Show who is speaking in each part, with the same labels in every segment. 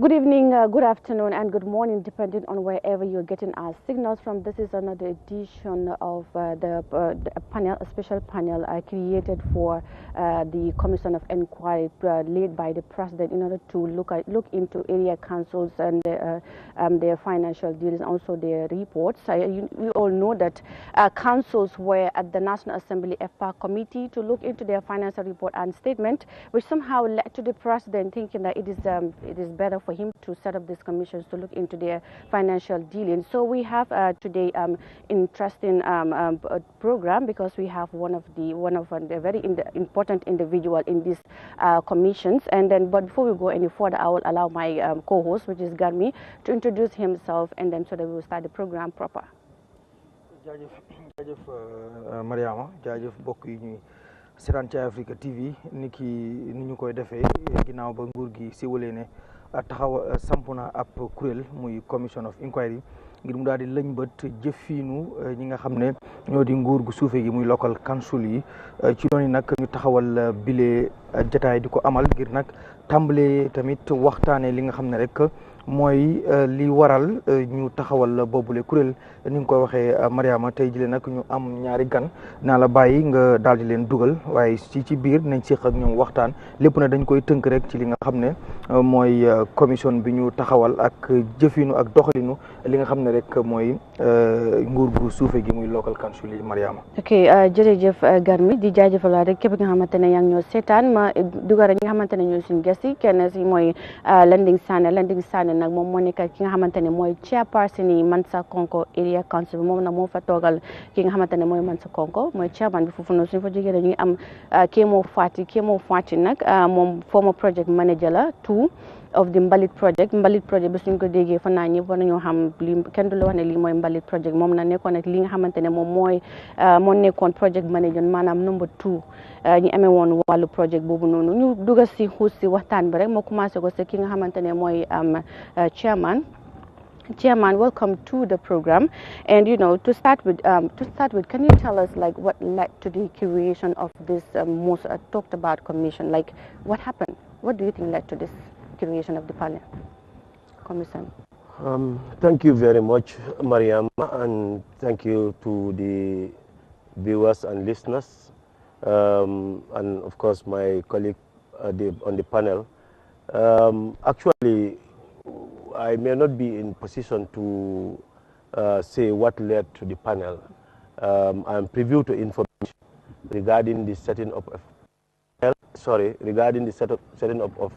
Speaker 1: Good evening, good afternoon, and good morning, depending on wherever you're getting our signals from. This is another edition of the panel, a special panel created for the Commission of Inquiry led by the President in order to look into area councils and their financial deals and also their reports. We all know that councils were at the National Assembly FPAC committee to look into their financial report and statement, which somehow led to the President thinking that it is better for him to set up these commissions to look into their financial dealings. So we have today interesting program because we have one of the very important individual in these commissions. And then, but before we go any further, I will allow my co-host, which is Garmi, to introduce himself, and then so that we will start the program proper.
Speaker 2: Jaajëf Mariama, jaajëf mbokk yi ñuy seetaan ci Eyeafrica TV ni ñu koy defee ginnaaw ba nguur gi siiwalee ne taxaw samp na ab kuréel muy commission of inquiry ngir mu daal di lëñbët jëfiinu ñi nga xam ne ñoo di nguur gu suufe gi muy local council yi ci noonu nag ñu taxawal bile jataay di ko amal ngir nag tàmbalee tamit waxtaanee li nga xam ne rek mooy li waral ñu taxawal boobule kuréel ni nga koy waxee Mariama tey jile nag ñu am ñaari gan naa la bàyyi nga daal di leen dugal waaye ci biir nañ séq ak ñoom waxtaan lépp na dañ koy tënk rek ci li nga xam ne mooy commission bi ñu taxawal ak jëfinu ak doxalinu li nga xam ne rek mooy nguur gu suufe gi muy local council yi Mariama.
Speaker 1: ok jërëjëf Garmi di jaajëfal rek képp nga xamante ne yaa ngi ñoo seetaan ma dugal ñi nga xamante ne ñooy suñu gëstu kenn si mooy Landing Sané nag moom moo nekk ki nga xamante ne mooy chairperson yi Mansa Konko area council bi moom nag moo fa toogal ki nga xamante ne mooy Mansa Konko mooy chairman bi foofu noonu suñu fa jógee ñu ngi am Kémo Fati nag moom former project manager la of the Mbalit project bi suñ ko déggee fa naa ñëpp war nañoo xam li kenn du la wax ne lii mooy Mbalit project moom na nekkoon nag li nga xamante ne moom moo nekkoon project manager maanaam number 2 ñi amee woon wàllu project boobu noonu ñu dugal si xuus si waxtaan bi rek moo commencé ko si ki nga xamante ne mooy Chairman, welcome to the program. And to start with, can you tell us like what led to the creation of this most talked about commission? Like what happened? What do you think led to this creation of the panel commission?
Speaker 3: Thank you very much, Mariam, and thank you to the viewers and listeners, and of course my colleague on the panel. Actually, I may not be in position to say what led to the panel. I'm privy to information regarding the setting up of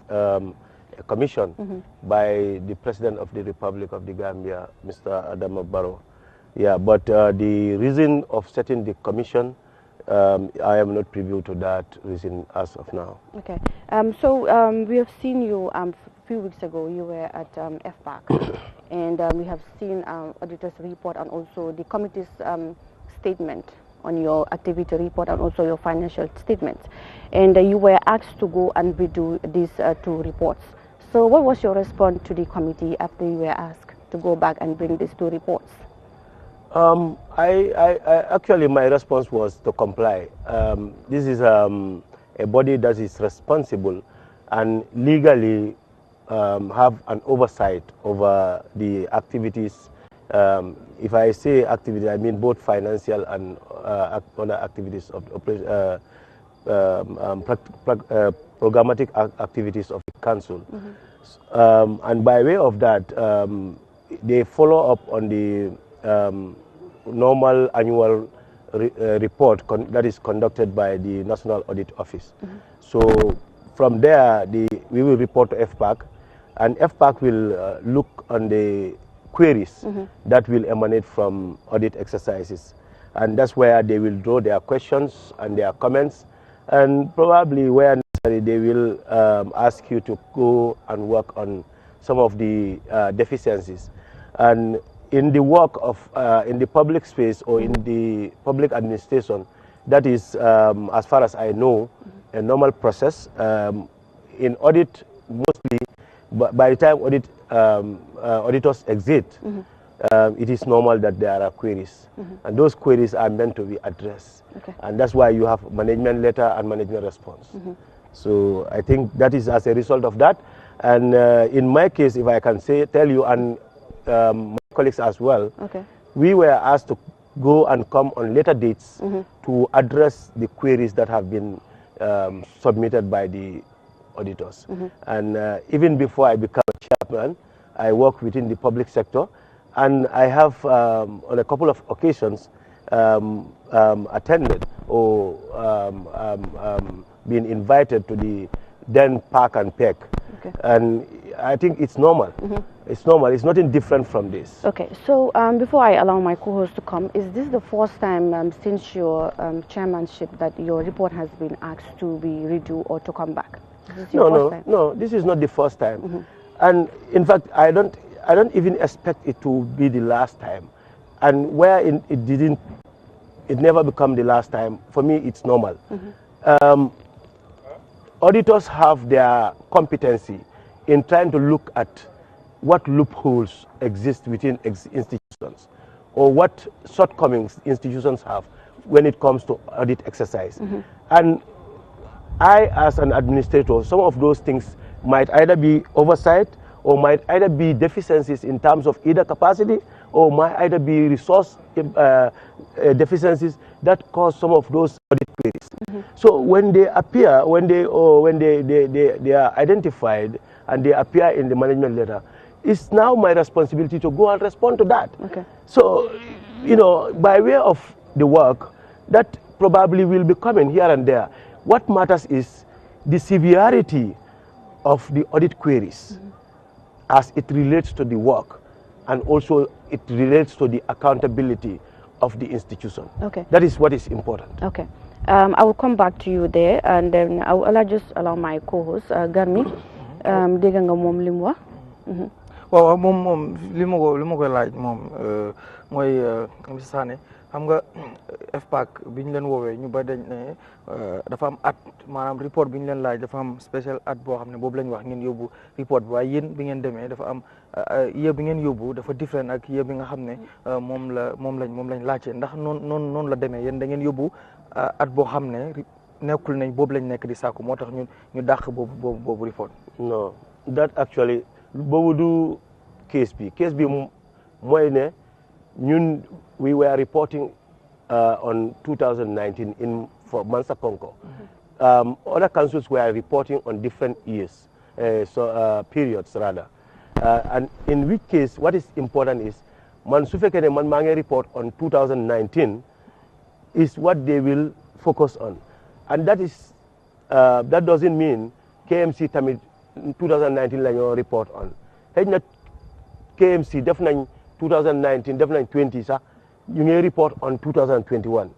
Speaker 3: a commission by the President of the Republic of the Gambia, Mr. Adama Barrow. Yeah, but the reason of setting the commission, I am not privy to that reason as of now.
Speaker 1: Okay. So we have seen you a few weeks ago. You were at FPAC, and we have seen auditor's report and also the committee's statement on your activity report and also your financial statements. And you were asked to go and redo these 2 reports. So what was your response to the committee after you were asked to go back and bring these 2 reports?
Speaker 3: Actually, my response was to comply. This is a body that is responsible and legally have an oversight over the activities. If I say activity, I mean both financial and other activities of programmatic activities of the council. And by way of that, they follow up on the normal annual report that is conducted by the National Audit Office. So from there, we will report to FPAC, and FPAC will look on the queries that will emanate from audit exercises. And that's where they will draw their questions and their comments, and probably where necessary, they will ask you to go and work on some of the deficiencies. And in the work of, in the public space or in the public administration, that is, as far as I know, a normal process. In audit, mostly, by the time auditors exit, it is normal that there are queries. And those queries are meant to be addressed. Okay. And that's why you have management letter and management response. So I think that is as a result of that. And in my case, if I can tell you, and my colleagues as well, we were asked to go and come on later dates to address the queries that have been submitted by the auditors. And even before I became a chairman, I work within the public sector, and I have on a couple of occasions attended or been invited to the then Park and Peck. And I think it's normal. It's normal. It's nothing different from this.
Speaker 1: Okay, so before I allow my co-host to come, is this the first time since your chairmanship that your report has been asked to be redo or to come back?
Speaker 3: No, this is not the first time. And in fact, I don't even expect it to be the last time. And where it never become the last time, for me, it's normal. Auditors have their competency in trying to look at what loopholes exist within institutions, or what shortcomings institutions have when it comes to audit exercise. And I, as an administrator, some of those things might either be oversight, or might either be deficiencies in terms of either capacity, or might either be resource deficiencies that cause some of those audit queries. So when they appear, when they are identified and they appear in the management letter, it's now my responsibility to go and respond to that. So, you know, by way of the work, that probably will be coming here and there. What matters is the severity of the audit queries as it relates to the work, and also it relates to the accountability of the institution. That is what is important.
Speaker 1: I will come back to you there, and then I will just allow my co-host, Garmi, dégg nga moom li mu wax.
Speaker 2: waaw moom li ma koy laaj moom mooy monsieur Sané xam nga FPAC bi ñu leen woowee ñu ba dañ ne dafa am at maanaam report bi ñu leen laaj dafa am spécial at boo xam ne boobu lañ wax ngeen yóbbu report bi waaye yéen bi ngeen demee dafa am year bi ngeen yóbbu dafa différent ak year bi nga xam ne moom lañ laajte ndax noonu la demee yéen da ngeen yóbbu at boo xam ne nekkul nañ boobu lañ nekk di sàkku moo tax ñu dàq boobu report.
Speaker 3: No, that actually boobu du case bi mooy ne ñun we were reporting on 2019 for Mansa Konko. Other councils were reporting on different years, periods rather. And in which case, what is important is, man su fekkee ne man maa ngi report on 2019 is what they will focus on. And that is, that doesn't mean KMC tamit 2019 la ñoo report on. Xëy na KMC def nañ 2019 def nañ 20 sax ñu ngi report on 2021.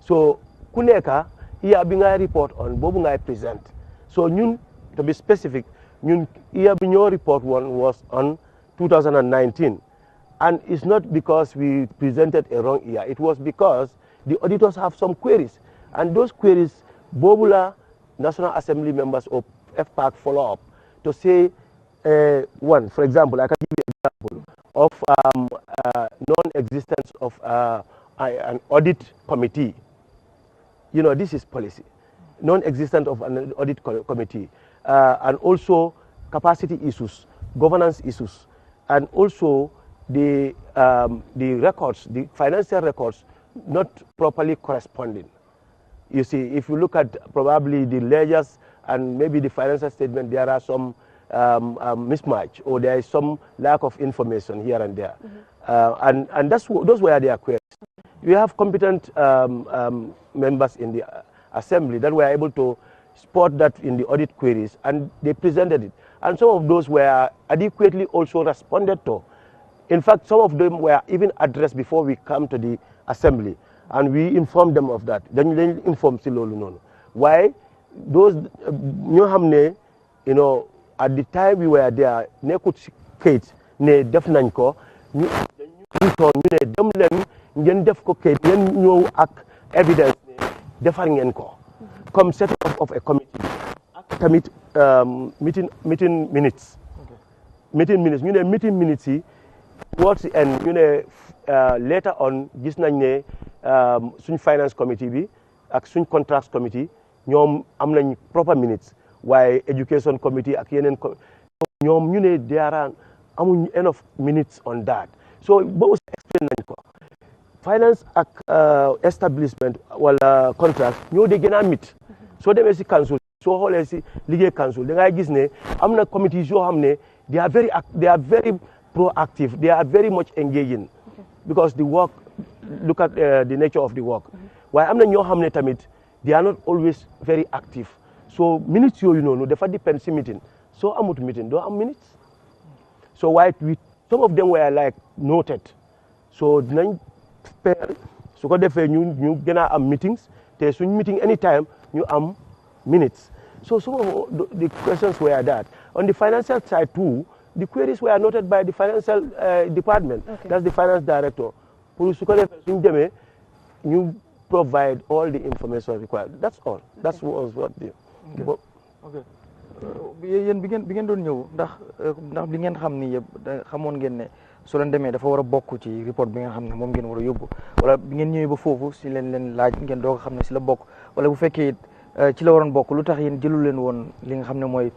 Speaker 3: So ku nekk year bi ngay report on boobu ngay present. So ñun, to be specific, ñun year bi ñoo report one was on 2019. And it's not because we presented a wrong year. It was because the auditors have some queries. And those queries, boobu la National Assembly members of FPAC follow up to say, one, for example, I can give you an example of non-existence of an audit committee. You know, this is policy. Non-existence of an audit committee. And also capacity issues, governance issues, and also the records, the financial records, not properly corresponding. You see, if you look at probably the ledgers and maybe the financial statement, there are some mismatch, or there is some lack of information here and there. And those were their queries. We have competent members in the assembly that were able to spot that in the audit queries, and they presented it. And some of those were adequately also responded to. In fact, some of them were even addressed before we come to the assembly, and we informed them of that. Then they informed Silolu. Why? Those ñu xam ne, you know, at the time we were there, nekkut ci kayit ne def nañ ko, ñu ne dem leen ngeen def ko kayit, ngeen ñëw ak evidence ne defar ngeen ko. Comme set up of a committee, ak tamit meeting minutes. Meeting minutes, ñu ne meeting minutes yi towards the end, ñu ne later on gis nañ ne suñ finance committee bi ak suñ contracts committee ñoom am nañ proper minutes, waaye education committee ak yeneen ñoom ñu ne there are amuñ enough minutes on that so ba aussi explain nañ ko finance ak establishment wala contract ñoo de gën a mit soo demee si council soo xoolee si liggéey council da ngay gis ne am na committees yoo xam ne they are very proactive they are very much engaging because the work look at the nature of the work waaye am na ñoo xam ne tamit they are not always very active so minutes yooyu noonu dafa depend si meeting soo amut meeting doo am minutes so waaye some of them were like noted so dinañ spare su ko defee ñu gën a am meetings te suñ meeting anytime ñu am minutes so some of the questions were that on the financial side too the queries were noted by the financial department that's the finance director pour su ko defee suñ demee ñu provide all the information required that's all that was what the
Speaker 2: okay yéen bi ngeen doon ñëw ndax bi ngeen xam ni yëpp xamoon ngeen ne soo leen demee dafa war a bokk ci report bi nga xam ne moom ngeen war a yóbbu wala bi ngeen ñëwee ba foofu si leen laaj ngeen doog a xam ne si la bokk wala bu fekkee ci la waroon bokk lu tax yéen jëlul leen woon li nga xam ne mooy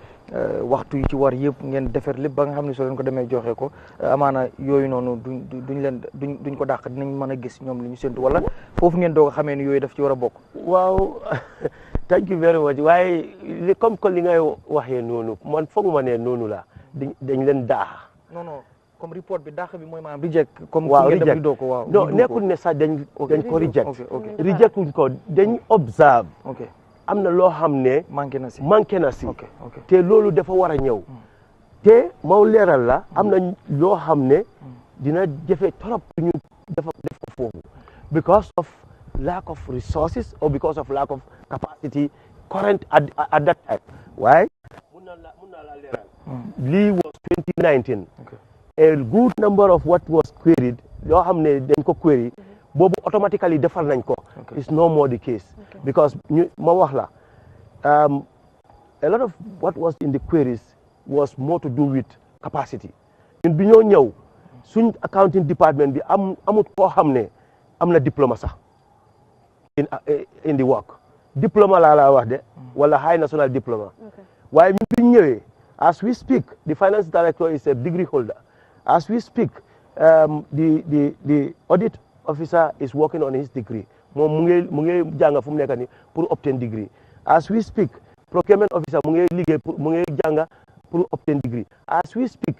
Speaker 2: waxtu yi ci war yëpp ngeen defar lépp ba nga xam ne soo leen ko demee joxe ko amaana yooyu noonu duñ ko dàq dinañ mën a gis ñoom li ñu séntu wala foofu ngeen doog a xamee ni yooyu daf ci war a bokk.
Speaker 3: waaw thank you very much waaye comme que li ngay waxee noonu man foog ma ne noonu la dañ leen daax.
Speaker 2: non comme report bi dàq bi mooy maanaam reject. comme
Speaker 3: waaw
Speaker 2: ngeen def doo ko waaw.
Speaker 3: non nekkul ne sax dañ ko reject. reject wuñ ko dañ observe. am na loo xam ne manqué na si te loolu dafa war a ñëw te moo leeral la am na loo xam ne dina jafe trop ñu def ko foofu because of lack of resources or because of lack of capacity current at that time waaye mun naa la leeral lii was 2019 a good number of what was queried loo xam ne dañ ko query boobu automatically defal nañ ko it's no more the case because ma wax la a lot of what was in the queries was more to do with capacity ñun bi ñoo ñëw suñ accounting department bi amut koo xam ne am na diplôme sax in the work diplôme laa la wax de wala high national diploma waaye ñun bi ñu ñëwee as we speak the finance director is a degree holder as we speak the audit officer is working on his degree moom mu ngi jàng fu mu nekk ni pour obtain degree as we speak procurement officer mu ngi liggéey mu ngi jàng pour obtain degree as we speak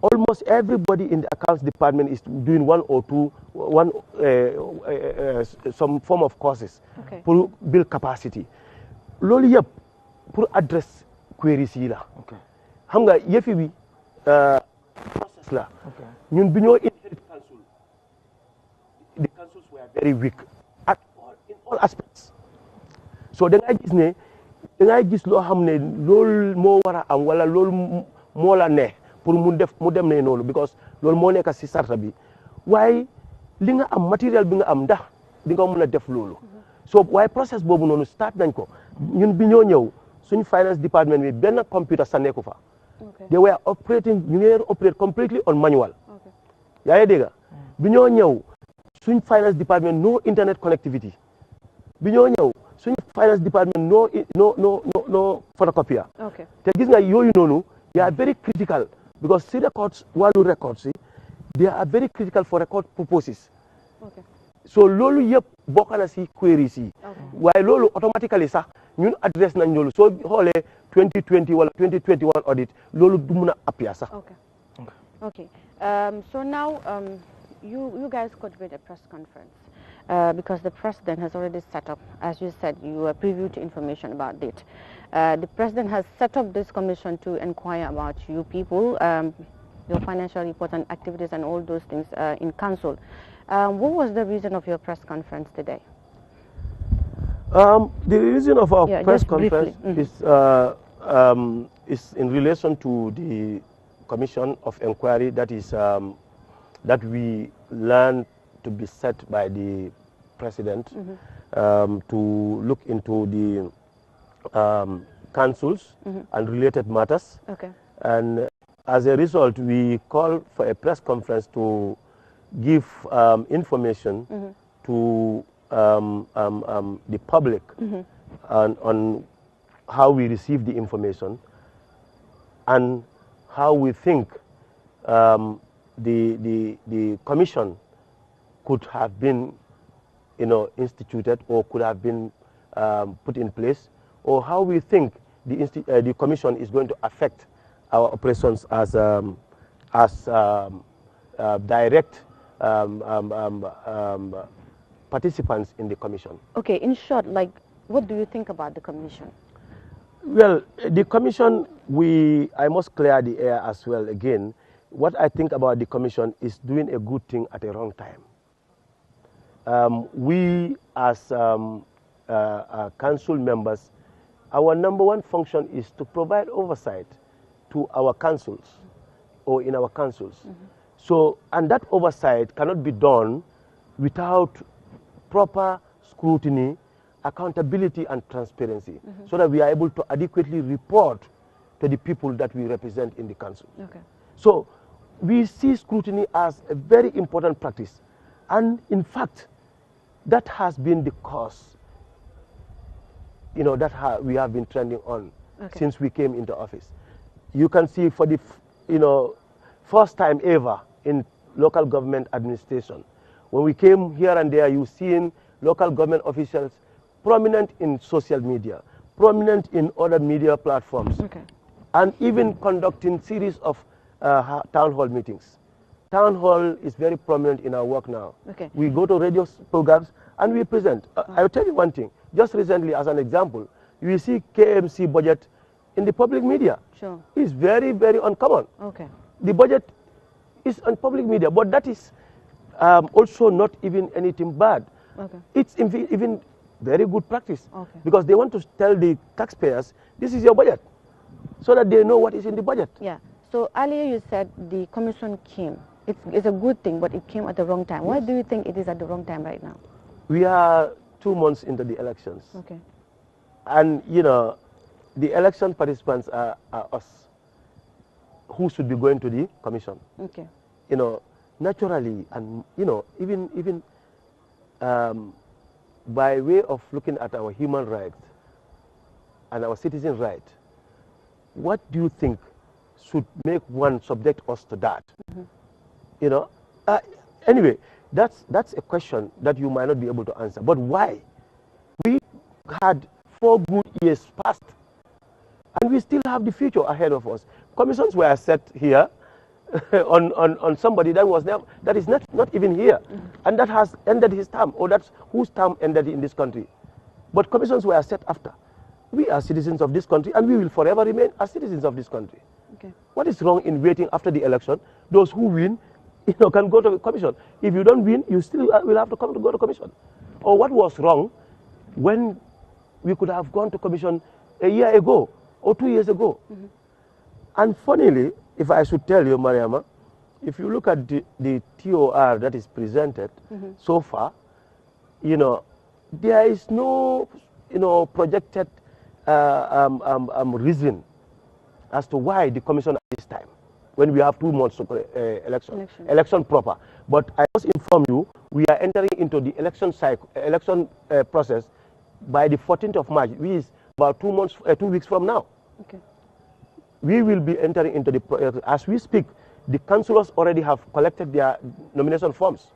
Speaker 3: almost everybody in the accounts department is doing some form of courses pour build capacity loolu yëpp pour address queries yi la xam nga yëfi bi process la ñun bi ñoo inherit council the councils were very weak in all aspects so da ngay gis loo xam ne loolu moo war a am wala loolu moo la neex pour mu dem ne noonu because loolu moo nekk si sarta bi waaye li nga am matériel bi nga am ndax di nga mën a def loolu so waaye process boobu noonu start nañ ko ñun bi ñoo ñëw suñ finance department bi benn computer sa nekku fa they were operating ñu ngi operate completely on manual yaa ngi dégg bi ñoo ñëw suñ finance department no internet connectivity bi ñoo ñëw suñ finance department no photocopier te gis nga yooyu noonu they are very critical because si records wàllu records yi they are very critical for record purposes so loolu yëpp bokk na si queries yi waaye loolu automatically sax ñun address nañ loolu soo xoolee 2020 wala 2021 audit loolu du mun a appear sax
Speaker 1: so now you guys convened a press conference because the president has already set up, as you said, you previewed information about it. The president has set up this commission to inquire about you people, your financial report and activities and all those things in council. What was the reason of your press conference today?
Speaker 3: The reason of our press conference is in relation to the commission of inquiry that is that we learned to be set by the president to look into the councils and related matters. And as a result, we called for a press conference to give information to the public on how we receive the information and how we think the commission could have been, instituted or could have been put in place, or how we think the commission is going to affect our operations as direct participants in the commission.
Speaker 1: Okay, in short, like, what do you think about the commission?
Speaker 3: Well, the commission, I must clear the air as well again. What I think about the commission is doing a good thing at a wrong time. We as council members, our #1 function is to provide oversight to our councils or in our councils. So, and that oversight cannot be done without proper scrutiny, accountability and transparency, so that we are able to adequately report to the people that we represent in the council.
Speaker 1: Okay.
Speaker 3: So we see scrutiny as a very important practice, and in fact that has been the cause that we have been trending on since we came into office. You can see for the first time ever in local government administration, when we came here and there, you seen local government officials prominent in social media, prominent in other media platforms, and even conducting series of town hall meetings. Town hall is very prominent in our work now. We go to radio programs and we present. I will tell you one thing. Just recently, as an example, you see KMC budget in the public media.
Speaker 1: Sure.
Speaker 3: It's very, very uncommon. The budget is on public media, but that is also not even anything bad. It's even very good practice, because they want to tell the taxpayers, this is your budget, so that they know what is in the budget.
Speaker 1: Yeah. So earlier you said the commission came. It's a good thing, but it came at the wrong time. Why do you think it is at the wrong time right now?
Speaker 3: We are 2 months into the elections. And, the election participants are us, who should be going to the commission. Naturally, and, even by way of looking at our human rights and our citizen rights, what do you think should make one subject us to that? Anyway, that's a question that you might not be able to answer. But why? We had 4 good years past, and we still have the future ahead of us. Commissions were set here on somebody that is not even here, and that has ended his term, or that's whose term ended in this country. But commissions were set after. We are citizens of this country, and we will forever remain as citizens of this country. What is wrong in waiting after the election? Those who win, can go to the commission. If you don't win, you still will have to go to commission. Or what was wrong when we could have gone to commission a year ago or 2 years ago? And funnily, if I should tell you, Mariama, if you look at the TOR that is presented so far, there is no, projected reason as to why the commission at this time, when we have 2 months to election proper. But I must inform you, we are entering into the election process by the 14th of March, which is about 2 weeks from now. We will be entering into the, as we speak, the councillors already have collected their nomination forms.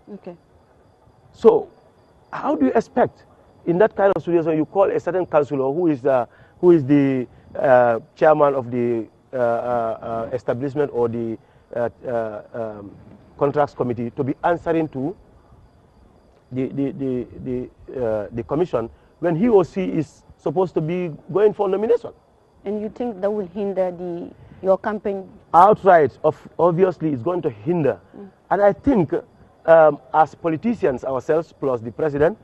Speaker 3: So, how do you expect, in that kind of situation, you call a certain councillor who is the chairman of the establishment or the contracts committee to be answering to the commission when he or she is supposed to be going for nomination?
Speaker 1: And you think that will hinder your campaign?
Speaker 3: Outright, obviously, it's going to hinder. And I think as politicians ourselves, plus the president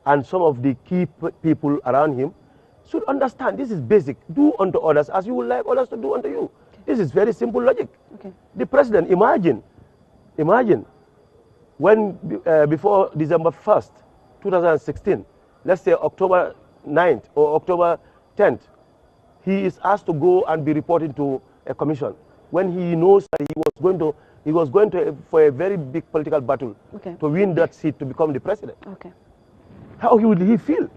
Speaker 3: and some of the key people around him, should understand this is basic. Do unto others as you would like others to do unto you. This is very simple logic. The president, imagine when before December 1st, 2016, let's say October 9th or October 10th, he is asked to go and be reporting to a commission when he knows that he was going to for a very big political battle to win that seat to become the president. How would he feel?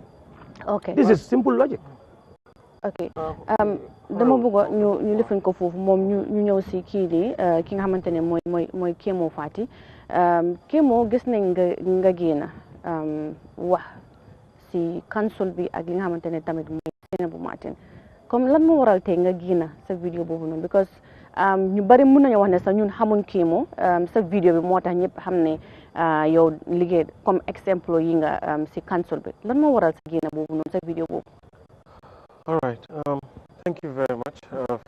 Speaker 3: This is simple logic.
Speaker 1: ok dama bëgg ñu lifin ko foofu moom ñu ñëw si kii di ki nga xamante ne mooy Kémo Fati Kémo gis nañ nga génn wax si council bi ak li nga xamante ne tamit mooy Sainabou Martin comme lan moo waral tey nga génn sa vidéo boobu noonu because ñu bari mën nañu wax ne sax ñun xamuñ Kémo sa vidéo bi moo tax ñëpp xam ne yow liggéey comme exemple yi nga si council bi lan moo waral sa génn boobu noonu sa vidéo boobu.
Speaker 4: All right. Thank you very much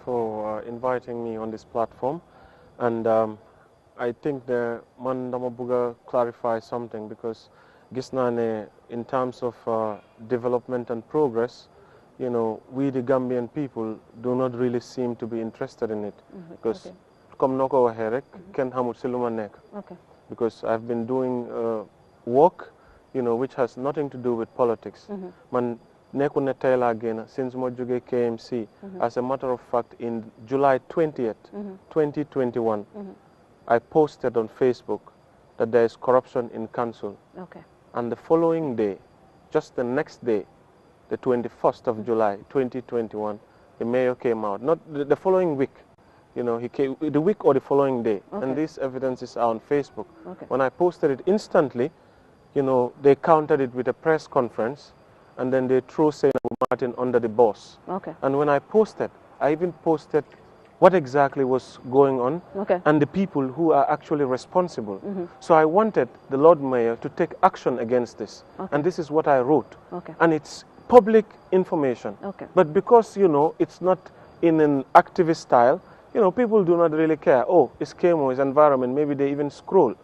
Speaker 4: for inviting me on this platform. And I think that man dama buga clarify something because gis na ne in terms of development and progress, you know, we the Gambian people do not really seem to be interested in it because comme noko waxe rek ken xamul ci luma nek. Okay. Because I've been doing work, you know, which has nothing to do with politics. Man nekku ne tey laa génn since ma jóge KMC. As a matter of fact, in July 20th, 2021, I posted on Facebook that there is corruption in council. Okay. And the following day, just the next day, the 21st of July 2021, the mayor came out. Not the following week, you know, he came the week or the following day. Okay. And this evidence is on Facebook. Okay. When I posted it instantly, you know, they countered it with a press conference. And then they threw Sainabou Martin under the bus. Okay. And when I posted, I even posted what exactly was going on and the people who are actually responsible. So I wanted the Lord Mayor to take action against this. And this is what I wrote. And it's public information. But because, you know, it's not in an activist style, you know, people do not really care. Oh, it's Kémo, it's environment, maybe they even scroll.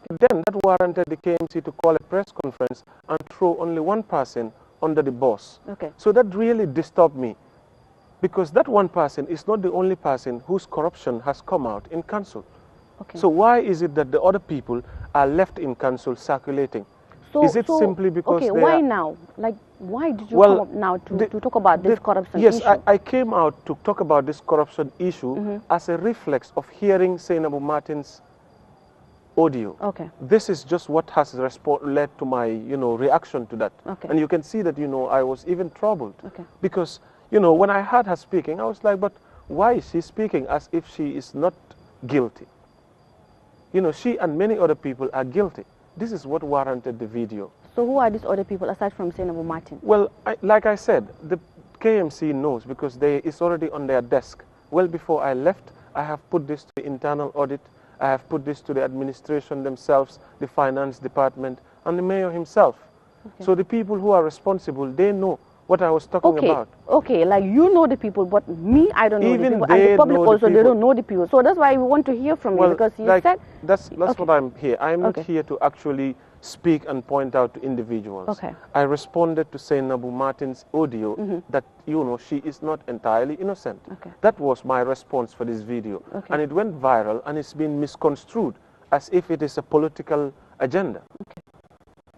Speaker 4: Then that warranted the KMC to call a press conference and throw only one person under the boss. So that really disturbed me because that one person is not the only person whose corruption has come out in council. So why is it that the other people are left in council circulating? So, is it simply because
Speaker 1: why now? Like, why did you come up now to talk about this corruption issue?
Speaker 4: Yes, I came out to talk about this corruption issue as a reflex of hearing Sainabou Martin's audio. This is just what has led to my, you know, reaction to that. And you can see that, you know, I was even troubled because, you know, when I heard her speaking, I was like, but why is she speaking as if she is not guilty? You know, she and many other people are guilty. This is what warranted the video.
Speaker 1: So who are these other people aside from Sainabou Martin?
Speaker 4: Well, like I said, the KMC knows because it's already on their desk. Well, before I left, I have put this to the internal audit. I have put this to the administration themselves, the finance department, and the mayor himself. So the people who are responsible, they know what I was talking about.
Speaker 1: Okay, like you know the people, but me, I don't know the people. And the public also, they don't know the people. So that's why we want to hear from you because you said...
Speaker 4: That's what I'm here. I'm not here to actually speak and point out to individuals. I responded to Sainabou Martin's audio that, you know, she is not entirely innocent. That was my response for this video. And it went viral and it's been misconstrued as if it is a political agenda.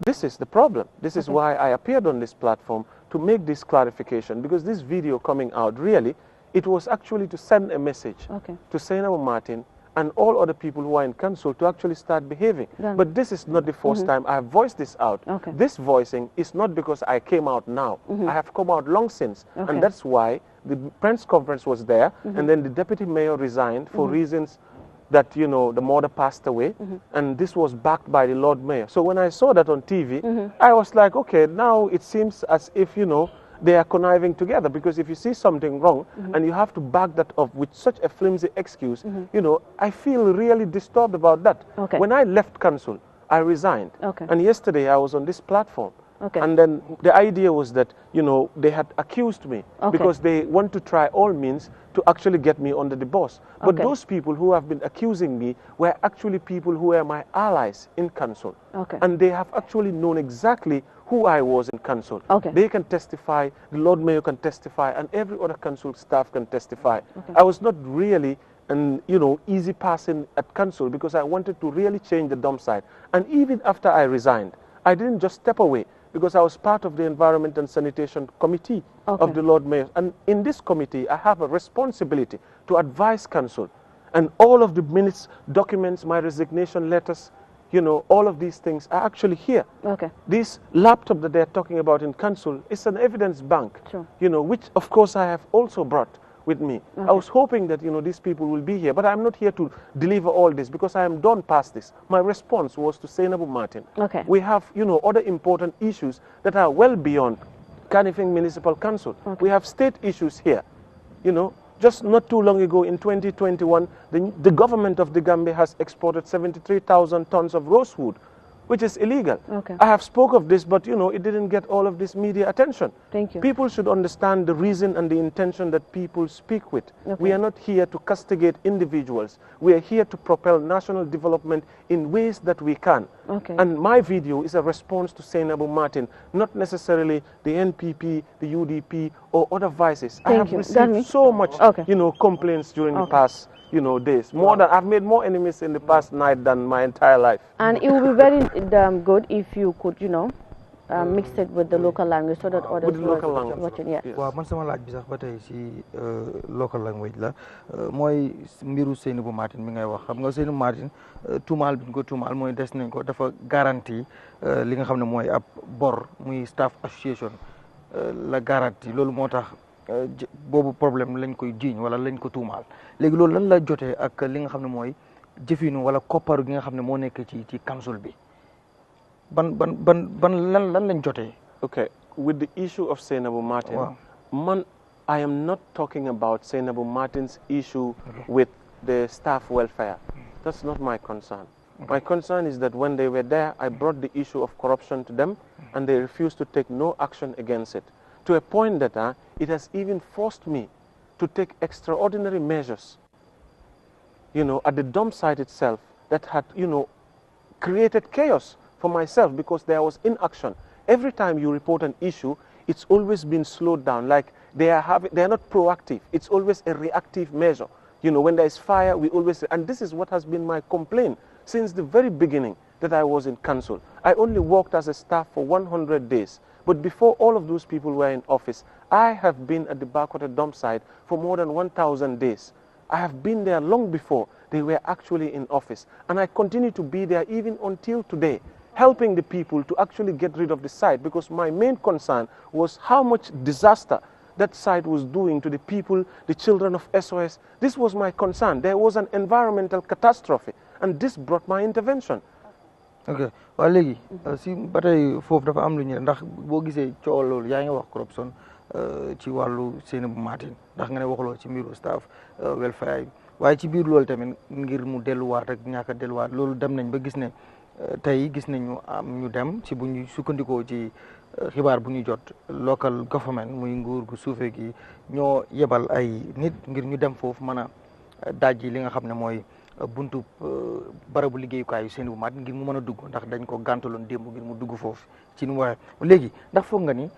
Speaker 4: This is the problem. This is why I appeared on this platform to make this clarification because this video coming out, really, it was actually to send a message to Sainabou Martin and all other people who are in council to actually start behaving. But this is not the first time I have voiced this out. This voicing is not because I came out now. I have come out long since. And that's why the press conference was there and then the deputy mayor resigned for reasons that, you know, the mother passed away and this was backed by the Lord Mayor. So when I saw that on TV, I was like, okay, now it seems as if, you know, they are conniving together because if you see something wrong and you have to back that up with such a flimsy excuse, you know, I feel really disturbed about that. When I left council, I resigned. And yesterday I was on this platform. And then the idea was that, you know, they had accused me because they want to try all means to actually get me under the bus. But those people who have been accusing me were actually people who were my allies in council. And they have actually known exactly who I was in council. They can testify, the Lord Mayor can testify, and every other council staff can testify. I was not really an, you know, easy person at council because I wanted to really change the dump site. And even after I resigned, I didn't just step away because I was part of the Environment and Sanitation Committee of the Lord Mayor. And in this committee, I have a responsibility to advise council. And all of the minutes, documents, my resignation letters, you know, all of these things are actually here.
Speaker 1: Okay.
Speaker 4: This laptop that they're talking about in council is an evidence bank,
Speaker 1: Sure.
Speaker 4: you know, which of course I have also brought with me.
Speaker 1: Okay.
Speaker 4: I was hoping that, you know, these people will be here, but I'm not here to deliver all this because I am done past this. My response was to Senabu Martin.
Speaker 1: Okay.
Speaker 4: We have, you know, other important issues that are well beyond Kanifing Municipal Council.
Speaker 1: Okay.
Speaker 4: We have state issues here, you know. Just not too long ago, in 2021, the government of the Gambia has exported 73,000 tons of rosewood, which is illegal.
Speaker 1: Okay.
Speaker 4: I have spoke of this, but you know, it didn't get all of this media attention.
Speaker 1: Thank you.
Speaker 4: People should understand the reason and the intention that people speak with.
Speaker 1: Okay.
Speaker 4: We are not here to castigate individuals. We are here to propel national development in ways that we can.
Speaker 1: Okay.
Speaker 4: And my video is a response to Senabu Martin, not necessarily the NPP, the UDP, or other vices. I have received so much, you know, complaints during the past, you know, days. More than I've made more enemies in the past night than my entire life.
Speaker 1: And it would be very good if you could, you know, mix it with the local language so that others
Speaker 4: with the local language.
Speaker 1: watching. Yeah.
Speaker 2: waaw man sama laaj bi sax ba tey si local language la mooy mbiru Seynabou Martin mi ngay wax xam nga Seynabou Martin tuumaal bi ñu ko tuumaal mooy des nañ ko dafa garantie li nga xam ne mooy ab bor muy staff association la garantie loolu moo tax boobu problème lañ koy jiiñ wala lañ ko tuumaal léegi loolu lan la jotee ak li nga xam ne mooy jëfinu wala kopparu gi nga xam ne moo nekk ci council bi ban lan lañ jotee.
Speaker 4: Okay, with the issue of Seynabou Martin, I am not talking about Seynabou Martin's issue with the staff welfare. That's not my concern. My concern is that when they were there, I brought the issue of corruption to them, and they refused to take no action against it, to a point that it has even forced me to take extraordinary measures, you know, at the dump site itself that had, you know, created chaos for myself because there was inaction. Every time you report an issue, it's always been slowed down. Like they are not proactive. It's always a reactive measure. You know, when there is fire, we always, and this is what has been my complaint since the very beginning that I was in council. I only worked as a staff for 100 days. But before all of those people were in office, I have been at the Backwater dump site for more than 1,000 days. I have been there long before they were actually in office. And I continue to be there even until today, helping the people to actually get rid of the site, because my main concern was how much disaster that site was doing to the people, the children of SOS. This was my concern. There was an environmental catastrophe, and this brought my intervention.
Speaker 2: Okay, waaw léegi si ba tey foofu dafa am lu ñu ndax boo gisee coow loolu yaa ngi wax corruption ci wàllu Seynabou Martin ndax nga ne waxuloo ci mbiru staff welfare waaye ci biir loolu tamit ngir mu delluwaat rek ñàkk a delluwaat loolu dem nañ ba gis ne tey gis nañu am ñu dem ci bu ñu sukkandikoo ci xibaar bu ñu jot local government muy nguur gu suufee gi ñoo yebal ay nit ngir ñu dem foofu mën a dajji li nga xam ne mooy buntu barabu liggéeyukaayu Seynabou Martin ngir mu mën a dugg ndax dañ ko gàntaloon démb ngir mu dugg foofu ci ni mu waxee léegi ndax foog nga ni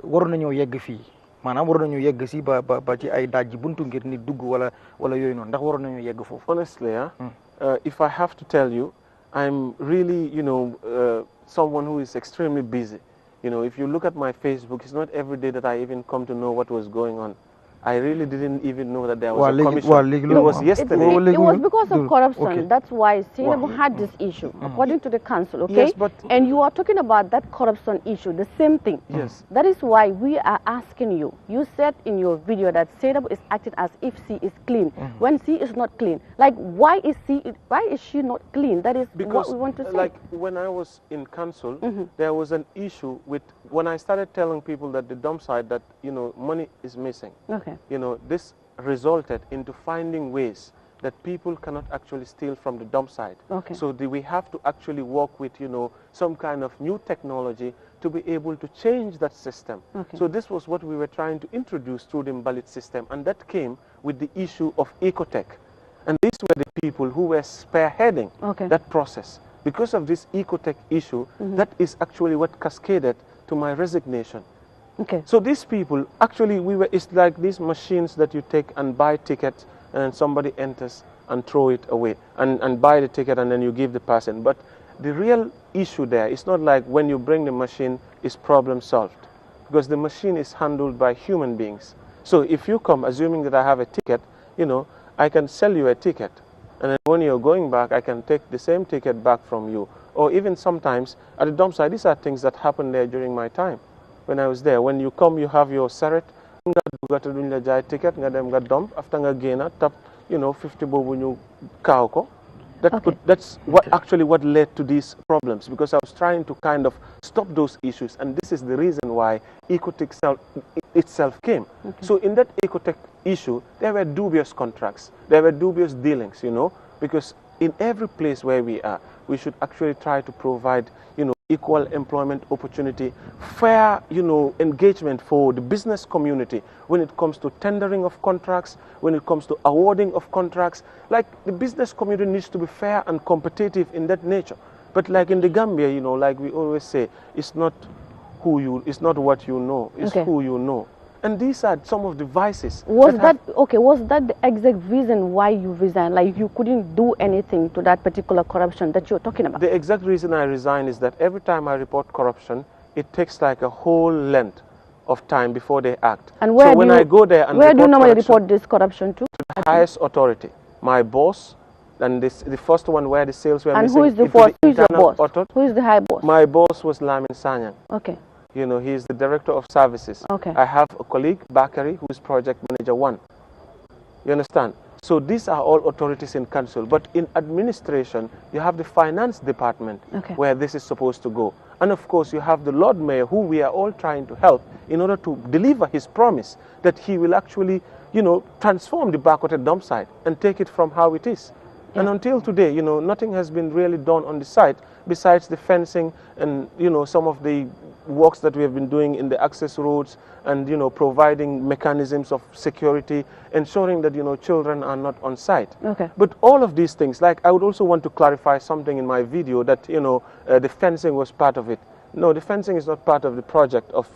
Speaker 2: waroon nañoo yegg fii maanaam waroon nañoo yegg si ba ci ay dajji buntu ngir nit dugg wala yooyu noonu ndax waroon nañoo yegg foofu.
Speaker 4: Honestly, if I have to tell you, I'm really, you know, someone who is extremely busy. You know, if you look at my Facebook, it's not every day that I even come to know what was going on. I really didn't even know that there was a commission. It was yesterday.
Speaker 1: It was because of corruption. Okay. That's why Seynabou had this issue, according to the council, okay?
Speaker 4: Yes, but
Speaker 1: and you are talking about that corruption issue, the same thing.
Speaker 4: Yes.
Speaker 1: That is why we are asking you. You said in your video that Seynabou is acting as if she is clean, when she is not clean. Like, why is she not clean? That is
Speaker 4: because,
Speaker 1: what we want to say.
Speaker 4: Like, when I was in council, there was an issue with, when I started telling people that the dump site, that, you know, money is missing.
Speaker 1: Okay.
Speaker 4: You know, this resulted into finding ways that people cannot actually steal from the dump site.
Speaker 1: Okay.
Speaker 4: So we have to actually work with, you know, some kind of new technology to be able to change that system.
Speaker 1: Okay.
Speaker 4: So this was what we were trying to introduce through the Mbalit system, and that came with the issue of ecotech. And these were the people who were spearheading that process. Because of this ecotech issue, that is actually what cascaded to my resignation.
Speaker 1: Okay.
Speaker 4: So these people, actually, it's like these machines that you take and buy tickets, and somebody enters and throw it away, and buy the ticket and then you give the person. But the real issue there is not like when you bring the machine, is problem solved, because the machine is handled by human beings. So if you come assuming that I have a ticket, you know, I can sell you a ticket, And then when you're going back, I can take the same ticket back from you. Or even sometimes at the dump site, these are things that happened there during my time when I was there. When you come, you have your seret, ticket, dump, after nga tap, 50 bobu ñu kaw ko. That's what led to these problems, because I was trying to kind of stop those issues, and this is the reason why Ecotech itself came. So in that Ecotech issue, there were dubious contracts, there were dubious dealings, because in every place where we are, we should actually try to provide, equal employment opportunity, fair, engagement for the business community when it comes to tendering of contracts, when it comes to awarding of contracts. Like, the business community needs to be fair and competitive in that nature. But like in the Gambia, like we always say, it's not what you know, it's who you know. And these are some of the vices. Was that
Speaker 1: the exact reason why you resigned? Like, you couldn't do anything to that particular corruption that you're talking about?
Speaker 4: The exact reason I resigned is that every time I report corruption, it takes like a whole length of time before they act.
Speaker 1: And where
Speaker 4: so when I go there and
Speaker 1: where do you normally report this corruption to?
Speaker 4: To the highest authority, my boss, and the first one where the sales were missing.
Speaker 1: And who is the boss? Who is your boss? Who is the high boss?
Speaker 4: My boss was Lamin Sanyang.
Speaker 1: Okay.
Speaker 4: He is the director of services.
Speaker 1: Okay.
Speaker 4: I have a colleague, Bakari, who is project manager 1. You understand? So these are all authorities in council. But in administration, you have the finance department, where this is supposed to go. And of course, you have the Lord Mayor, who we are all trying to help in order to deliver his promise that he will actually, transform the Bakote dump site and take it from how it is. And until today, nothing has been really done on the site besides the fencing and, some of the works that we have been doing in the access roads and, providing mechanisms of security, ensuring that, children are not on site. But all of these things, like, I would also want to clarify something in my video that, the fencing was part of it. No, the fencing is not part of the project of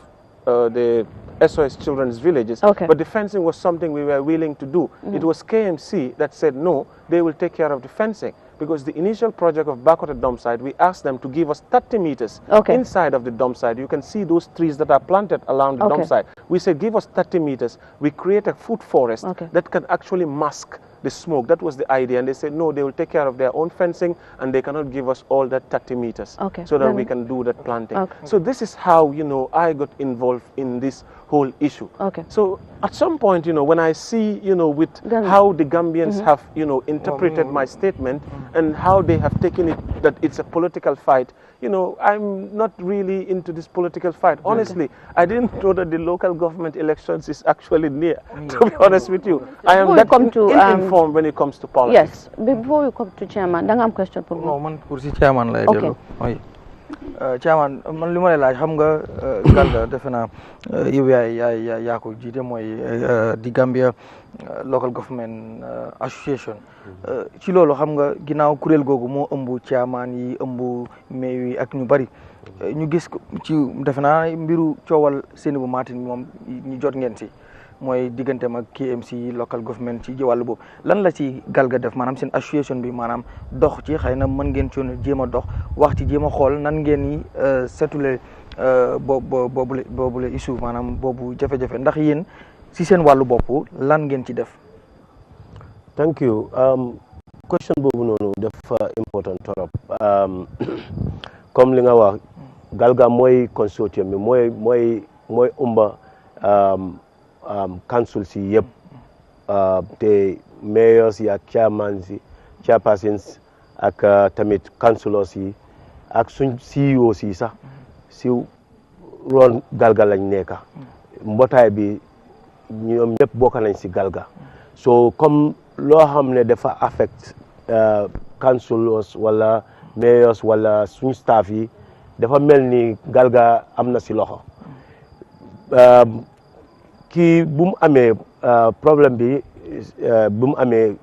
Speaker 4: the SOS Children's Villages, but the fencing was something we were willing to do. It was KMC that said, no, they will take care of the fencing. Because the initial project of Bakote dump site, we asked them to give us 30 meters inside of the dump site. You can see those trees that are planted around the dump site. We said, give us 30 meters. We create a food forest that can actually mask the smoke. That was the idea. And they said, no, they will take care of their own fencing, and they cannot give us all that 30 meters so that we can do that planting. So this is how, I got involved in this whole issue. So at some point, when I see, with how the Gambians have, interpreted my statement and how they have taken it, that it's a political fight, I'm not really into this political fight. Honestly, I didn't know that the local government elections is actually near, to be honest with you. I am that ill-informed when it comes to politics.
Speaker 1: Yes, before we come to Chairman, I have a question for you.
Speaker 2: No, man, kursi Chairman la delo. Chairman, man lima la xam nga galga defena yow ya ko jité moy di Gambia Local Government Association. Ci lolu xam nga ginaaw kurel gogu mo ëmbu chairman yi ëmbu mayor yi ak ñu bari ñu gis ci defena mbiru ciowal Seynabou Martin mom ñi jot ngeen ci moy digganteem ak KMC Local Government ci walu bob lan la ci galga def manam seen association bi manam dox ci xeyna mën ngeen ci jema dox wax ci jema xol nan ngeen ni setulé bobule issue manam bobu jafe-jafe ndax yeen ci seen walu bop lan ngeen ci def.
Speaker 3: Thank you. Question bobu nonu dafa important torop. Comme li nga wax galga moy consortium bi moy umba council si yep te mayors yi ak chairpersons ak tamit councilors yi ak suñ CEO si sax si ron galga lañ nekk mbootaay bi ñoom ñëpp bokk nañ si galga so comme loo xam ne dafa affect councilors wala mayors wala suñ staff yi dafa mel ni galga am na si loxo kii bu mu amee problème bi bu mu amee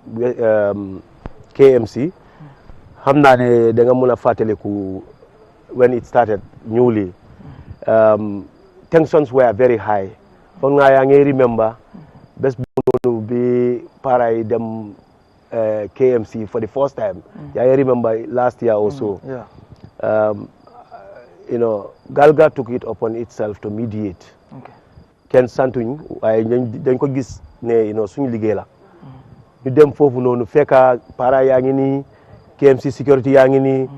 Speaker 3: KMC xam naa ne da nga mën a fàttaliku when it started newly tensions were very high foog naa yaa ngi remember bés bu noonu bi para yi dem KMC for the first time yaa ngi remember last year also Galga took it upon itself to mediate kenn santuñ waaye dañ ko gis ne suñu liggéey la ñu dem foofu noonu fekka para yaa ngi nii KMC security yaa ngi nii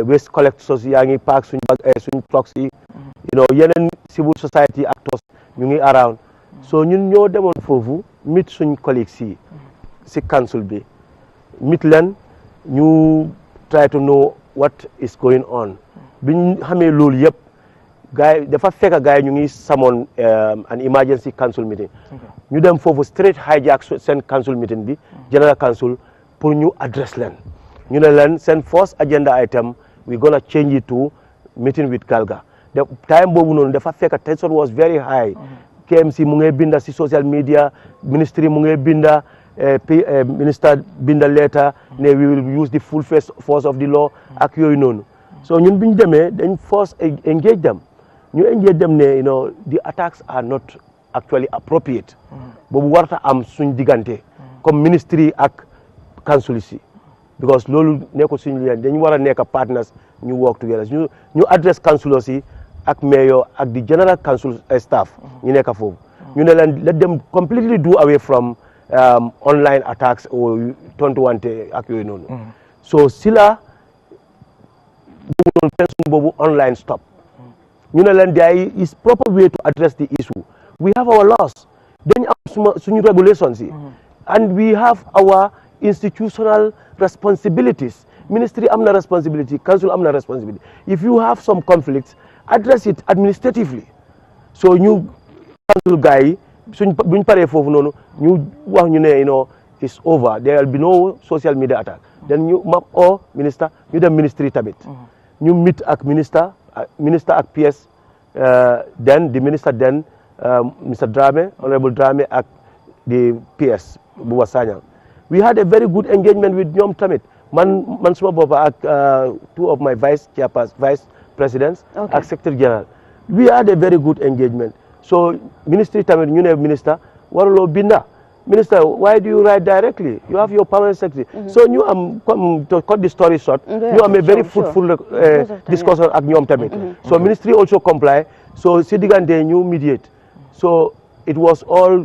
Speaker 3: waste collectors yaa ngi park suñ trucks yi yeneen civil society actors ñu ngi around so ñun ñoo demoon foofu meet suñ colleagues yi si council bi meet leen ñu try to know what is going on biñ xamee loolu yëpp gars yi dafa fekk gars yi ñu ngi samoon an emergency council meeting ñu dem foofu straight hijack seen council meeting bi general council pour ñu address leen ñu ne leen seen first agenda item we gonna change it to meeting with Galga the time boobu noonu dafa fekk tension was very high KMC mu ngi binda si social media ministry mu ngi binda minister binda letter ne we will use the full force of the law ak yooyu noonu so ñun bi ñu demee dañ force engage them ñu engage them ne the attacks are not actually appropriate boobu warta am suñ diggante comme ministry ak council si because loolu nekkul suñu lien dañu war a nekk partners ñu work together ñu address councilors yi ak mayor ak the general council staff ñu nekk foofu ñu ne leen let them completely do away from online attacks or tontuwante ak yooyu noonu so sila boobu noonu tension boobu online stop ñu ne leen there is proper way to address the issue we have our laws dañ am suñu regulations yi and we have our institutional responsibilities ministry am na responsibility council am na responsibility if you have some conflicts address it administratively so ñu council gars yi buñ paree foofu noonu ñu wax ñu ne it's over there will be no social media attack then ñu map o minister ñu dem ministry tamit ñu meet ak minister ak PS then the minister then Mr. Dramé honorable Dramé ak the PS Buba Sanyang we had a very good engagement with ñoom tamit man suma boppa ak two of my vice presidents ak secretary general we had a very good engagement so ministry tamit ñu ne minister waruloo binda minister why do you write directly you have your permanent secretary so ñu am comme to cut the story short ñu am a very fruitful discussion ak ñoom tamit so ministry also comply so si diggante ñu mediate so it was all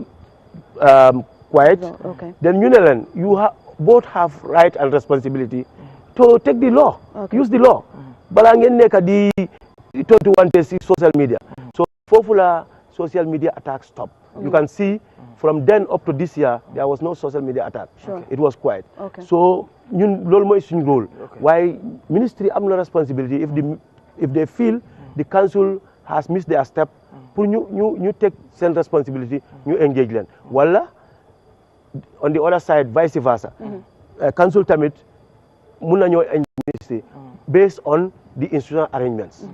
Speaker 3: quiet then ñu ne leen you both have right and responsibility to take the law use the law balaa ngeen nekk di tontuwante si social media so foofu la social media attack stop you can see from then up to this year there was no social media attack it was quiet so ñun loolu mooy suñu rôle waaye ministry am na responsibility if they feel the council has missed their step pour ñu take seen responsibility ñu engage leen wala on the other side vice versa council tamit mun nañoo engage ministry based on the institutional arrangements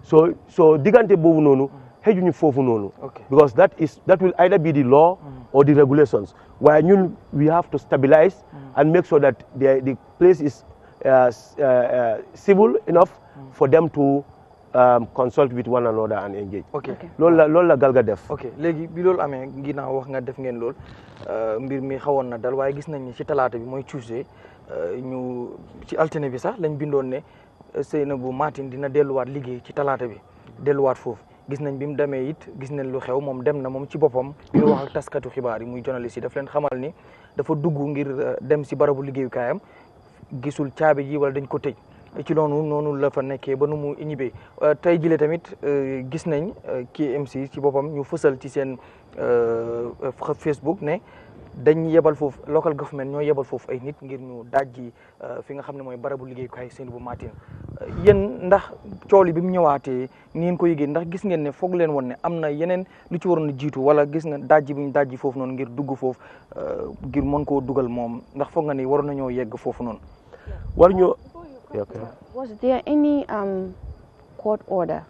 Speaker 3: so diggante boobu noonu xëjuñu foofu noonu because that will either be the law or the regulations waaye ñun we have to stabilize and make sure that the place is civil enough for them to consult with one another and engage loolu la Galga def
Speaker 2: léegi bi loolu amee ginnaaw wax nga def ngeen lool mbir mi xawoon na dal waaye gis nañ ni ci talaata bi mooy Tuesday ñu ci altine bi sax lañ bindoon ne Seynabou Martin dina delluwaat liggéey ci talaata bi delluwaat foofu gis nañ bi mu demee it gis nañ lu xew moom dem na moom ci boppam bi wax ak taskatu xibaar yi muy journaliste yi daf leen xamal ni dafa dugg ngir dem si barabu liggéeyukaayam gisul caabi ji wala dañ ko tëj ci noonu la fa nekkee ba nu mu inhibé tey jile tamit gis nañ KMC ci boppam ñu fësal ci seen Facebook ne dañ yebal foofu local government ñoo yebal foofu ay nit ngir ñu dajji fi nga xam ne mooy barabu liggéeyukaay Seynabou Martin yéen ndax cooli bi mu ñëwaatee ni ngeen ko yëgee ndax gis ngeen ne foog leen woon ne am na yeneen lu ci waroon a jiitu wala gis nga dajji bi ñu dajji foofu noonu ngir dugg foofu ngir mën koo dugal moom ndax foog nga ni waroon nañoo yegg foofu noonu.
Speaker 1: Was there any court order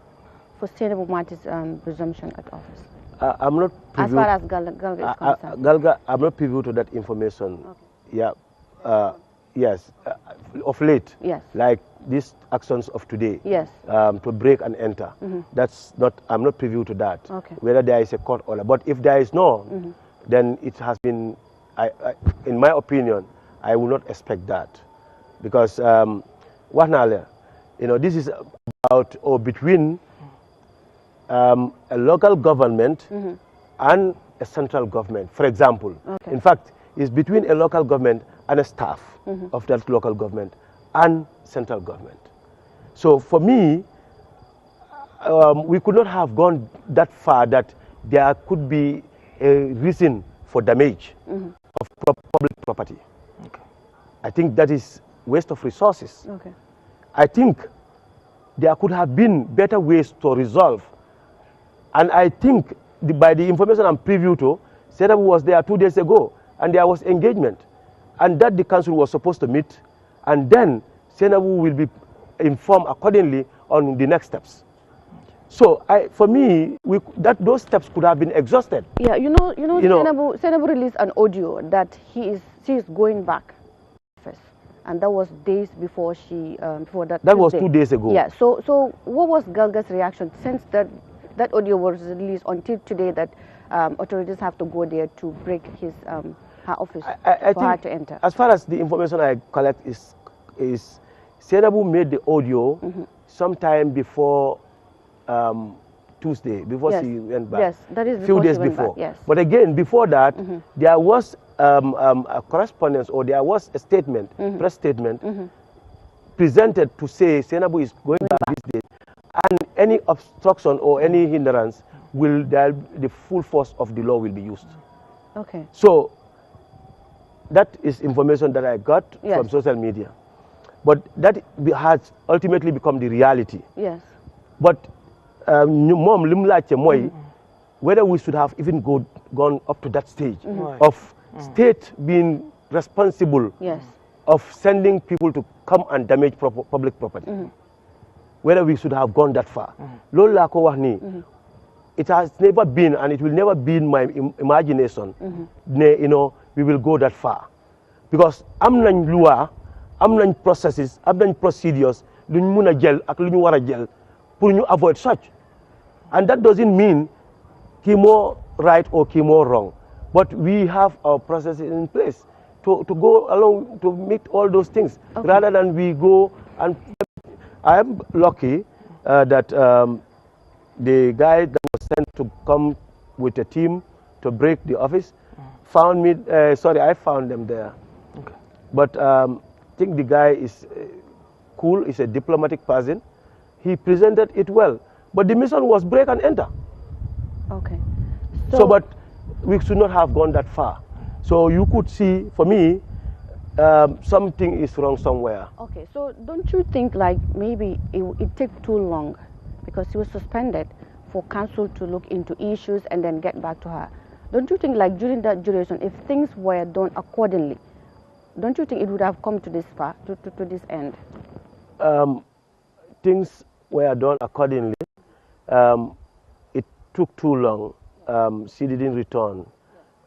Speaker 1: for Seynabou Martin's presumption at office?
Speaker 3: I'm not privy,
Speaker 1: as far as Galga is concerned.
Speaker 3: Galga, I'm not privy to that information. Yes, of late. Yes. Like these actions of today. Yes. To break and enter. That's not. I'm not privy to that. Okay. Whether there is a court order, but if there is no, then it has been. In my opinion, I will not expect that, because this is about or between a local government and a central government. For example, in fact, is between a local government and a staff of that local government and central government. So for me, we could not have gone that far that there could be a reason for damage of public property. Okay. I think that is waste of resources. Okay. I think there could have been better ways to resolve. And I think by the information I'm privy to, Senabu was there 2 days ago, and there was engagement. And that the council was supposed to meet, and then Senabu will be informed accordingly on the next steps. So for me, those steps could have been exhausted. Yeah,
Speaker 1: Senabu released an audio that she is going back, and that was days before before that.
Speaker 3: That
Speaker 1: Tuesday.
Speaker 3: Was 2 days ago.
Speaker 1: Yeah. So what was Galga's reaction since that audio was released until today that authorities have to go there to break her office for her to enter?
Speaker 3: As far as the information I collect is Senabu made the audio sometime before Tuesday, before she went back.
Speaker 1: Yes, that is
Speaker 3: few days before.
Speaker 1: Yes.
Speaker 3: But again, before that, there was a correspondence, or there was a statement, press statement, presented to say Senabu is going back this day, and any obstruction or any hindrance the full force of the law will be used.
Speaker 1: Okay.
Speaker 3: So that is information that I got from social media. But that has ultimately become the reality.
Speaker 1: Yes.
Speaker 3: But whether we should have even gone up to that stage of state being responsible of sending people to come and damage public property. Whether we should have gone that far. It has never been, and it will never be in my imagination, we will go that far. Because am nañ loi, am nañ processes, am nañ procedures, luñ mëna jël ak luñ wara jël pour ñu avoid such. And that doesn't mean ki more right or ki more wrong. But we have our processes in place to go along to meet all those things, rather than we go and... I am lucky that the guy that was sent to come with a team to break the office found me, I found them there. Okay. But I think the guy is cool, he's a diplomatic person. He presented it well. But the mission was break and enter.
Speaker 1: Okay.
Speaker 3: But we should not have gone that far. So you could see, for me, something is wrong somewhere.
Speaker 1: Okay, so don't you think like maybe it took too long because she was suspended for council to look into issues and then get back to her? Don't you think like during that duration, if things were done accordingly, don't you think it would have come to this far, to this end?
Speaker 3: Things were done accordingly. It took too long. She didn't return,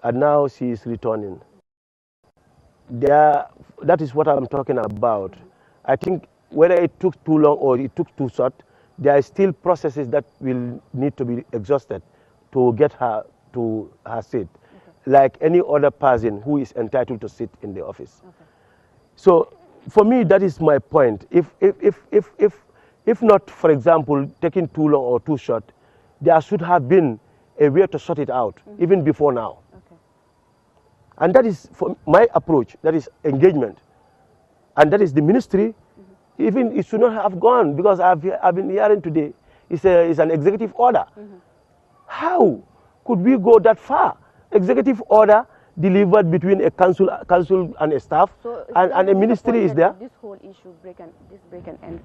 Speaker 3: and now she is returning. That is what I'm talking about. I think whether it took too long or it took too short, there are still processes that will need to be exhausted to get her to her seat, like any other person who is entitled to sit in the office. Okay. So for me, that is my point. If not, for example, taking too long or too short, there should have been a way to sort it out, even before now. Okay. And that is for my approach, that is engagement. And that is the ministry. Even it should not have gone, because I've been hearing today, it's an executive order. How could we go that far? Executive order delivered between a council and a staff, so and a ministry is there.
Speaker 1: This whole issue break and end.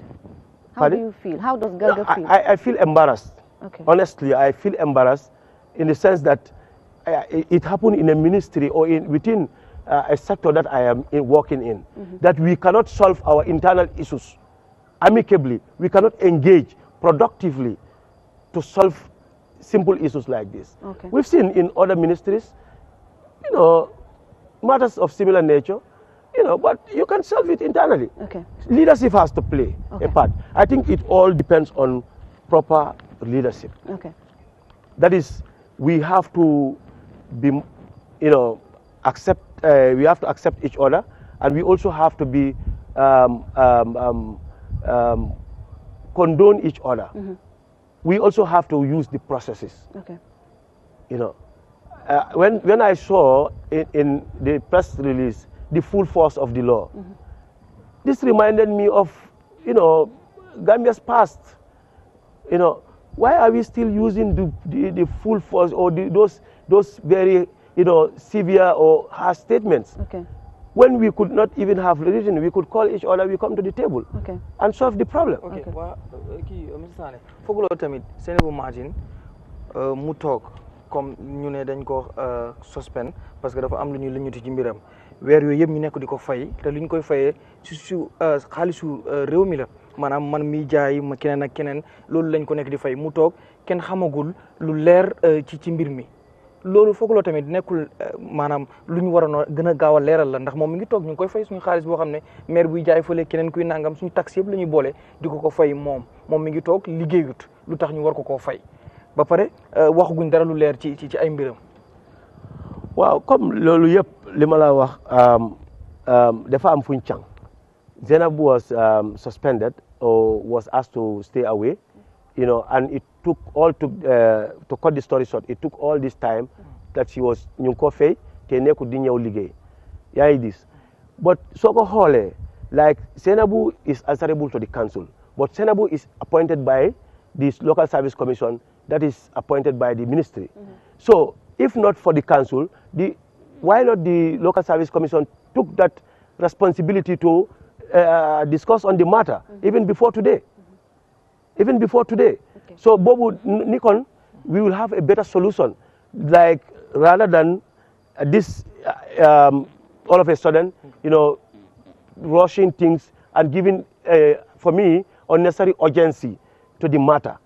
Speaker 1: How do you feel? How does Galga feel?
Speaker 3: I feel embarrassed.
Speaker 1: Okay.
Speaker 3: Honestly, I feel embarrassed in the sense that it happened in a ministry or within a sector that I am working in, that we cannot solve our internal issues amicably. We cannot engage productively to solve simple issues like this. Okay. We've seen in other ministries, matters of similar nature, but you can solve it internally. Okay. Leadership has to play a part. I think it all depends on proper leadership. Okay. That is, we have to be, accept. We have to accept each other, and we also have to be condone each other. We also have to use the processes. Okay. when I saw in the press release the full force of the law, this reminded me of, Gambia's past. Why are we still using the full force or those very, severe or harsh statements?
Speaker 1: Okay.
Speaker 3: When we could not even have religion, we could call each other, we come to the table and solve the problem.
Speaker 2: Okay. Mr. Sane, fogulo tamit Seynabou Martin mu tok comme ñu ne dañ ko suspend parce que dafa am lu ñu liñuti ci mbiram weer yooyu yëpp ñu nekk di ko fay te li ñu koy fayee su xaalisu réew mi la maanaam man mi jaay ma keneen ak keneen loolu lañ ko nekk di fay mu toog kenn xamagul lu leer ci mbir mi loolu fooguloo tamit nekkul maanaam lu ñu waroon a gën a gaaw a leeral la ndax moom mi ngi toog ñu ngi koy fay suñu xaalis boo xam ne maire buy jaay fële keneen kuy nangam suñu taxe yëpp la ñuy boole di ko fay moom mi ngi toog liggéeyut lu tax ñu war ko koo fay ba pare waxaguñ dara lu leer ci ay mbiram.
Speaker 3: waaw comme loolu yëpp li ma la wax dafa am fuñ càng Zainab was suspended or was asked to stay away, and it took to cut the story short, it took all this time that she was ñu ko fay te nekkul di ñëw liggéey yaa ngi gis but soo ko xoolee like Zainabou is answerable to the council, but Zainabou is appointed by the local service commission that is appointed by the ministry. So if not for the council, why not the local service commission took that responsibility to discuss on the matter even before today. Okay. So Bobu Nikon, we will have a better solution, like rather than this all of a sudden, rushing things and giving, for me, unnecessary urgency to the matter.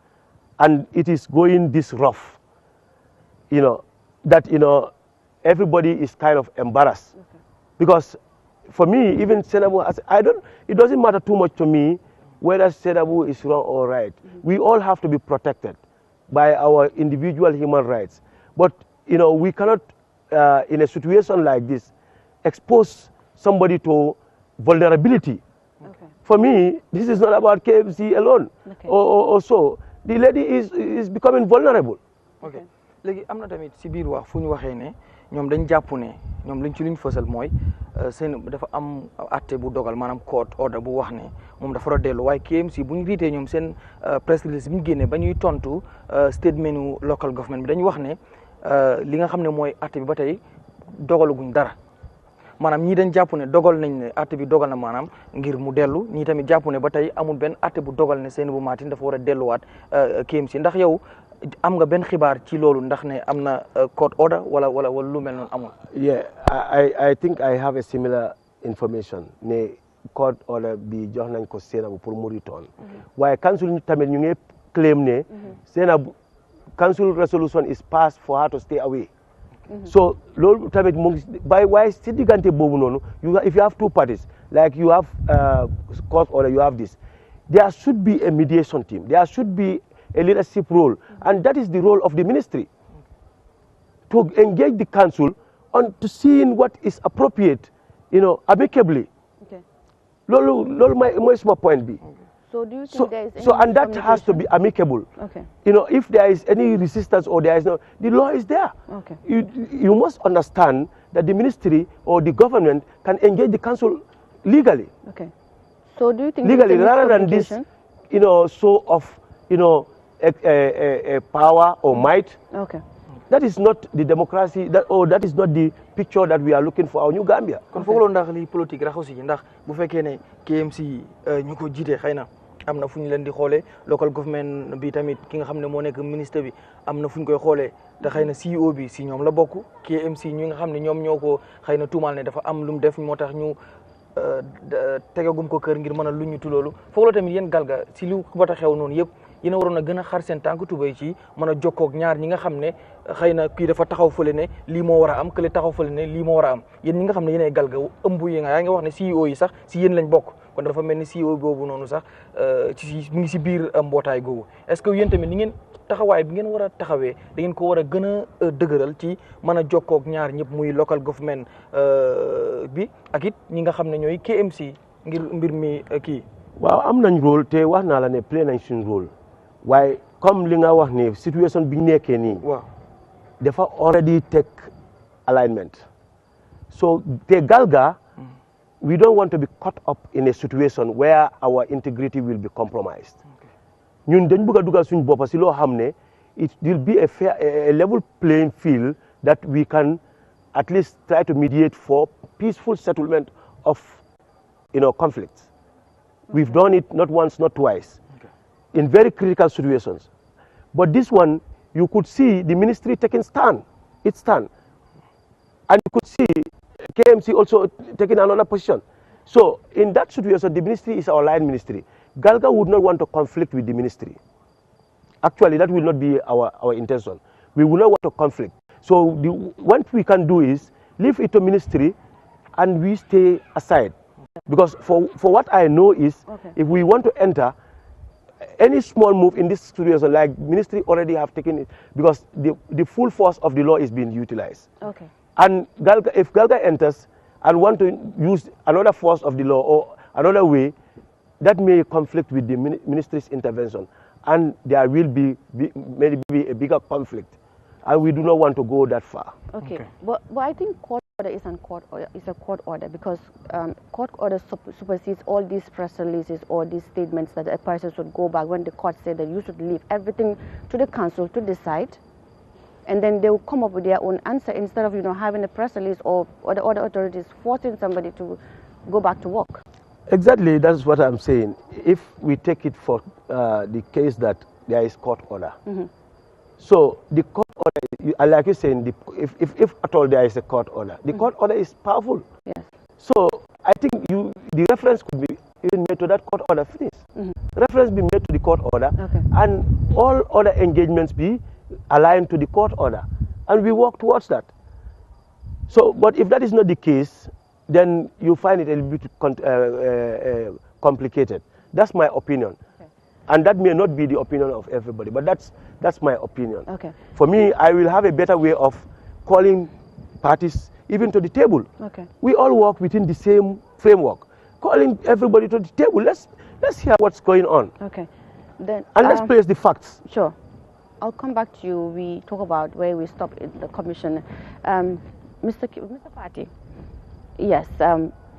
Speaker 3: And it is going this rough, that, everybody is kind of embarrassed. Because for me, even Zainabou, it doesn't matter too much to me whether Zainabou is wrong or right. We all have to be protected by our individual human rights. But, we cannot, in a situation like this, expose somebody to vulnerability.
Speaker 1: Okay.
Speaker 3: For me, this is not about KMC alone.
Speaker 1: Okay.
Speaker 3: Or so. The lady is becoming vulnerable.
Speaker 2: Okay. Léegi am na tamit si biir wax fu ñu waxee ne ñoom dañ jàpp ne ñoom liñ ci liñ fësal mooy seen dafa am atte bu dogal maanaam court order bu wax ne moom dafa war a dellu waaye KMC bu ñu riitee ñoom seen press release bi ñu génnee ba ñuy tontu statement local government bi dañu wax ne li nga xam ne mooy atte bi ba tey dogalaguñ dara maanaam ñii dañ jàpp ne dogal nañ ne atte bi dogal na maanaam ngir mu dellu ñii tamit jàpp ne ba tey amul benn atte bu dogal ne Seynabou Martin dafa war a delluwaat KMC ndax yow am nga benn xibaar ci loolu ndax ne am na court order wala lu mel noonu amul.
Speaker 3: Yeah, I think I have a similar information ne court order bi jox nañ ko Seynabou pour mu return waaye council tamit ñu ngi claim ne Seynabou council resolution is passed for her to stay away. So loolu tamit mu ngi waaye si diggante boobu noonu if you have two parties like you have court order you have this, there should be a mediation team, there should be a leadership role, and that is the role of the ministry to engage the council on to seeing what is appropriate, amicably.
Speaker 1: Okay.
Speaker 3: Lolo my small point be.
Speaker 1: So do you think there is any
Speaker 3: and that has to be amicable.
Speaker 1: Okay.
Speaker 3: If there is any resistance or there is no, the law is there.
Speaker 1: Okay.
Speaker 3: You must understand that the ministry or the government can engage the council legally.
Speaker 1: Okay. So do you think
Speaker 3: legally rather than this, show of, a power or might?
Speaker 1: Okay.
Speaker 3: That is not the democracy. That is not the picture that we are looking for our new Gambia.
Speaker 2: kon fooguloo ndax li politique raxu si ndax bu fekkee ne KMC ñu ko jiite xëy na am na fu ñu leen di xoolee local government bi tamit ki nga xam ne moo nekk ministre bi am na fu ñu koy xoolee te xëy na CEO bi si ñoom la bokk KMC ñi nga xam ne ñoom ñoo ko xëy na tuumaal ne dafa am lu mu def moo tax ñu tegagum ko kër ngir mën a lu ñu tuloolu fooguloo tamit yéen galga si lu bata xew noonu yëpp yéen a waroon a gën a xar seen tànk tubéy ci mën a jokkoog ñaar ñi nga xam ne xëy na kii dafa taxaw fële ne lii moo war a am kële taxaw fële ne lii moo war a am yéen ñi nga xam ne yéen ay galga ëmb yi nga yaa ngi wax ne CEO yi sax si yéen lañ bokk kon dafa mel ni CEO boobu noonu sax mu ngi si biir mbootaay googu est-ce que yéen tamit ni ngeen taxawaay bi ngeen war a taxawee da ngeen ko war a gën a dëgëral ci mën a jokkoog ñaar ñëpp muy local government bi ak it ñi nga xam ne ñooy KMC ngir mbir mi kii.
Speaker 3: waaw am nañ rôle te wax naa la ne play nañ suñ rôle waaye comme li nga wax ni situation bi ñu nekkee nii.
Speaker 2: waaw
Speaker 3: dafa already take alignment. So the Galga, we don't want to be caught up in a situation where our integrity will be compromised. Ñun dañ bëgg dugal suñu boppa ci lo xamné it will be a level playing field that we can at least try to mediate for peaceful settlement of conflicts. We've done it not once, not twice, in very critical situations. But this one, you could see the ministry taking its stand. And you could see KMC also taking another position. So in that situation, the ministry is our line ministry. Galga would not want to conflict with the ministry. Actually, that will not be our intention. We will not want to conflict. So what we can do is leave it to ministry and we stay aside. Because for what I know is, if we want to enter, any small move in this situation, like ministry already have taken it, because the full force of the law is being utilized.
Speaker 1: Okay.
Speaker 3: And if Galga enters and want to use another force of the law or another way, that may conflict with the ministry's intervention. And there will be maybe a bigger conflict. And we do not want to go that far.
Speaker 1: Okay. But I think court order is a court order because court order supersedes all these press releases or these statements that a person should go back when the court said that you should leave everything to the council to decide, and then they will come up with their own answer instead of having a press release or the other authorities forcing somebody to go back to work. Exactly,
Speaker 3: that's what I'm saying. If we take it for the case that there is court order, so the court order, like you're saying, if at all there is a court order, the court order is powerful.
Speaker 1: Yes.
Speaker 3: So I think the reference could be even made to that court order finish. Reference be made to the court order, and all other engagements be aligned to the court order, and we work towards that. So, but if that is not the case, then you find it a little bit complicated. That's my opinion. And that may not be the opinion of everybody, but that's my opinion.
Speaker 1: Okay.
Speaker 3: For me, I will have a better way of calling parties even to the table.
Speaker 1: Okay.
Speaker 3: We all work within the same framework. Calling everybody to the table. Let's hear what's going on.
Speaker 1: Okay. Then
Speaker 3: let's place the facts.
Speaker 1: Sure. I'll come back to you. We talk about where we stop in the commission. Mr. Fati, yes.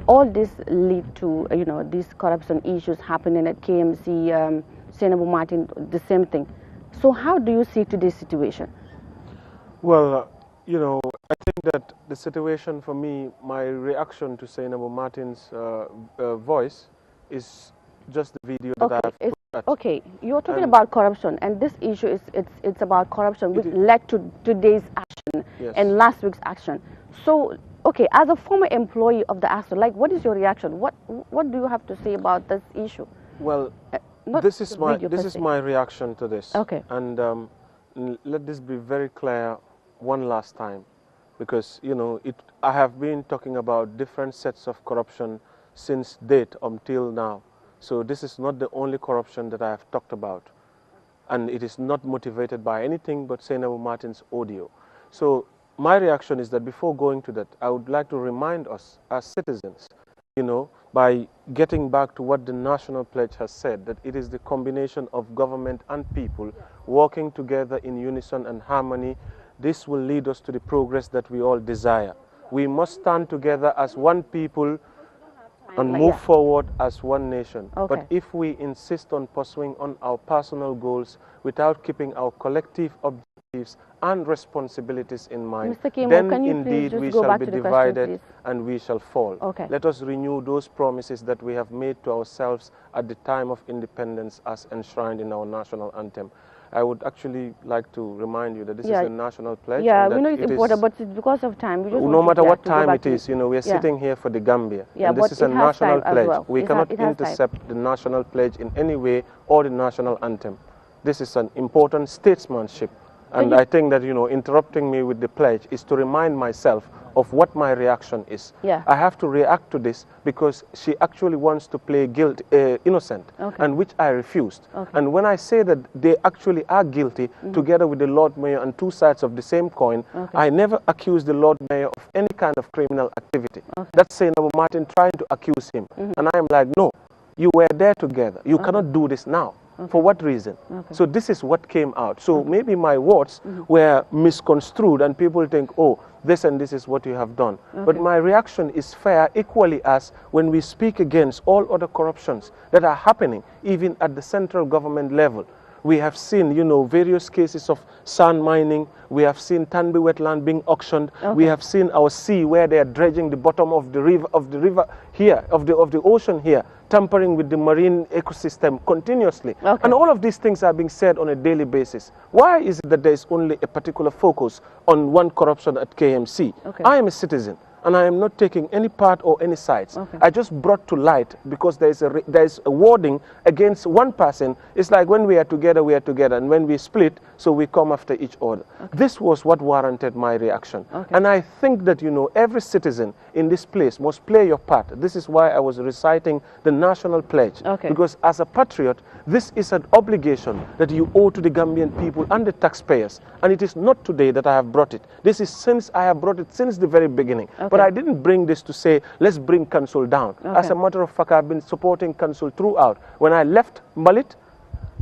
Speaker 1: All this lead to these corruption issues happening at KMC, Senabu Martin, the same thing. So how do you see today's situation?
Speaker 4: Well, I think that the situation for me, my reaction to Senabu Martin's voice is just the video that I have put at.
Speaker 1: Okay, you're talking about corruption, and this issue it's about corruption, which led to today's action and last week's action. So, okay, as a former employee of the ASO, what is your reaction? What do you have to say about this issue?
Speaker 4: Well, this is my reaction to this.
Speaker 1: Okay.
Speaker 4: And let this be very clear one last time, because I have been talking about different sets of corruption since date until now. So this is not the only corruption that I have talked about, and it is not motivated by anything but Senabu Martin's audio. So my reaction is that before going to that, I would like to remind us as citizens, by getting back to what the National Pledge has said, that it is the combination of government and people working together in unison and harmony. This will lead us to the progress that we all desire. We must stand together as one people and move forward as one nation.
Speaker 1: Okay.
Speaker 4: But if we insist on pursuing on our personal goals without keeping our collective objectives and responsibilities in mind, then indeed we shall be divided and we shall fall.
Speaker 1: Okay.
Speaker 4: Let us renew those promises that we have made to ourselves at the time of independence as enshrined in our national anthem. I would actually like to remind you that this is a national pledge.
Speaker 1: Yeah, we know it's important, but it's because of time. We just
Speaker 4: no matter what time it is, we are sitting here for the Gambia.
Speaker 1: Yeah,
Speaker 4: and this is a national pledge.
Speaker 1: Well.
Speaker 4: We cannot intercept the national pledge in any way or the national anthem. This is an important statesmanship. And I think that, interrupting me with the pledge is to remind myself of what my reaction is.
Speaker 1: Yeah.
Speaker 4: I have to react to this because she actually wants to play innocent, and which I refused.
Speaker 1: Okay.
Speaker 4: And when I say that they actually are guilty, together with the Lord Mayor and two sides of the same coin, I never accused the Lord Mayor of any kind of criminal activity. That's Senabu Martin trying to accuse him. And I am like, no, you were there together. You cannot do this now. For what reason? So this is what came out. So maybe my words were misconstrued and people think, oh, this and this is what you have done. But my reaction is fair equally as when we speak against all other corruptions that are happening, even at the central government level. We have seen, you know, various cases of sand mining. We have seen Tanbi wetland being auctioned. We have seen our sea where they are dredging the bottom of the river here, of the ocean here, tampering with the marine ecosystem continuously. And all of these things are being said on a daily basis. Why is it that there is only a particular focus on one corruption at KMC? I am a citizen, and I am not taking any part or any sides. I just brought to light because there is a wording against one person. It's like when we are together, and when we split, so we come after each other. This was what warranted my reaction. And I think that, you know, every citizen in this place must play your part. This is why I was reciting the national pledge. Because as a patriot, this is an obligation that you owe to the Gambian people and the taxpayers. And it is not today that I have brought it. This is since I have brought it since the very beginning. But I didn't bring this to say, let's bring council down. As a matter of fact, I've been supporting council throughout. When I left Mbalit,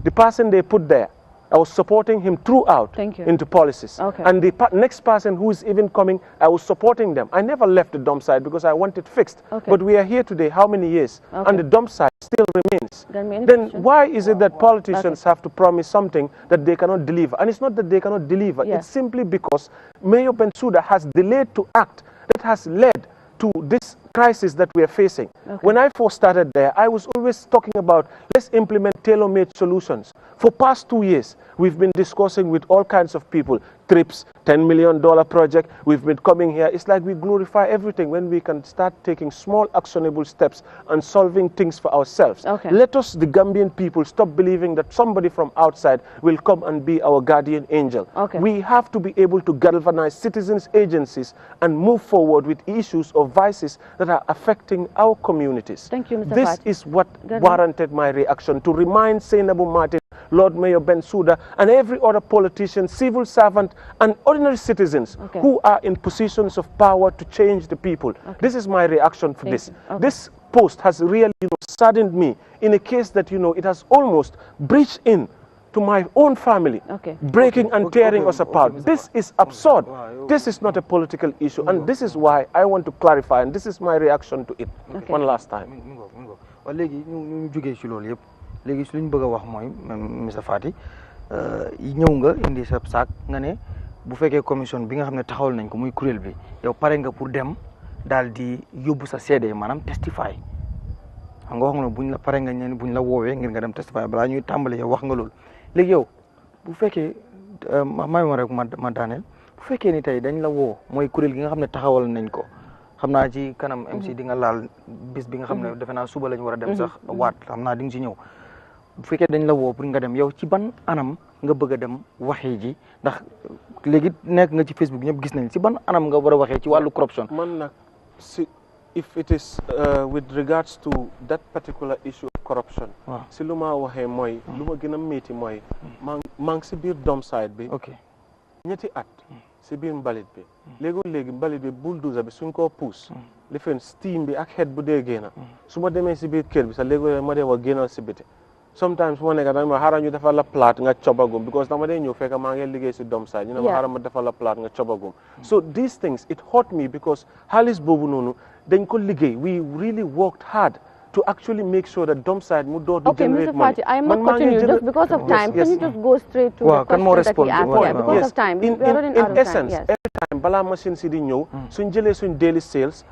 Speaker 4: the person they put there, I was supporting him throughout into policies. And the next person who is even coming, I was supporting them. I never left the dump site because I want it fixed. But we are here today, how many years? And the dump site still remains. Then why is it that politicians have to promise something that they cannot deliver? And it's not that they cannot deliver. It's simply because Mayor Bensouda has delayed to act. That has led to this crisis that we are facing. When I first started there, I was always talking about let's implement tailor-made solutions. For past 2 years, we've been discussing with all kinds of people, trips, $10 million project, we've been coming here. It's like we glorify everything when we can start taking small actionable steps and solving things for ourselves. Let us, the Gambian people, stop believing that somebody from outside will come and be our guardian angel. We have to be able to galvanize citizens' agencies and move forward with issues or vices that are affecting our communities.
Speaker 1: Thank you, Mr.
Speaker 4: This is what warranted my reaction, to remind Senabu Martin, Lord Mayor Bensouda, and every other politician, civil servant, and ordinary citizens who are in positions of power to change the people. This is my reaction for this. This post has really, you know, saddened me in a case that, you know, it has almost breached in to my own family, breaking and tearing us apart. This is absurd. This is not a political issue, and this is why I want to clarify, and this is my reaction to it. One last time.
Speaker 2: léegi su ñu bëgg a wax mooy Mr Fati ñëw nga indi sa sac nga ne bu fekkee commission bi nga xam ne taxawal nañ ko muy kuréel bi yow pare nga pour dem daal di yóbbu sa seede maanaam testify xam nga wax nga buñ la pare nga ñeen buñ la woowee ngir nga dem testify balaa ñuy tàmbale yow wax nga loolu léegi yow bu fekkee may ma rek ma daaneel bu fekkee ni tey dañ la woo mooy kuréel gi nga xam ne taxawal nañ ko xam naa ci kanam MC di nga laal bis bi nga xam ne defe naa suba lañ war a dem sax waat xam naa di nga ci ñëw bu fekkee dañ la woo pour nga dem yow ci ban anam nga bëgg a dem waxee ji ndax léegi nekk nga ci Facebook ñëpp gis nañ ci ban anam nga war a waxee ci wàllu corruption.
Speaker 4: Man nag si if it is with regards to that particular issue of corruption. si lu ma waxee mooy lu ma gën a métti mooy maa ngi si biir dump site bi. ñetti at si biir mbalit bi léegi mbalit bi bulldozer bi suñ koo puus li fen steam bi ak xeet bu dee génna su ma demee si biir kër bi sax léegi ma dee wax génnal si biti sometimes moo nekk dama xaaral ñu defal la plate nga cobagum because dama dee ñëw fekk maa ngi liggéey si dump site ñu ne ma xaaral ma defal la plate nga cobagum so these things it hurt me because xaalis boobu noonu dañ ko liggéey we really worked hard to actually make sure that dump site mu door to generate money.
Speaker 1: Mr. Fati, I am not continuing just because of time. Can you just go straight to the question that he asked? Because of time. We are running out of time.
Speaker 4: In essence, every time bala machine si di ñëw suñ jëlee suñ daily sales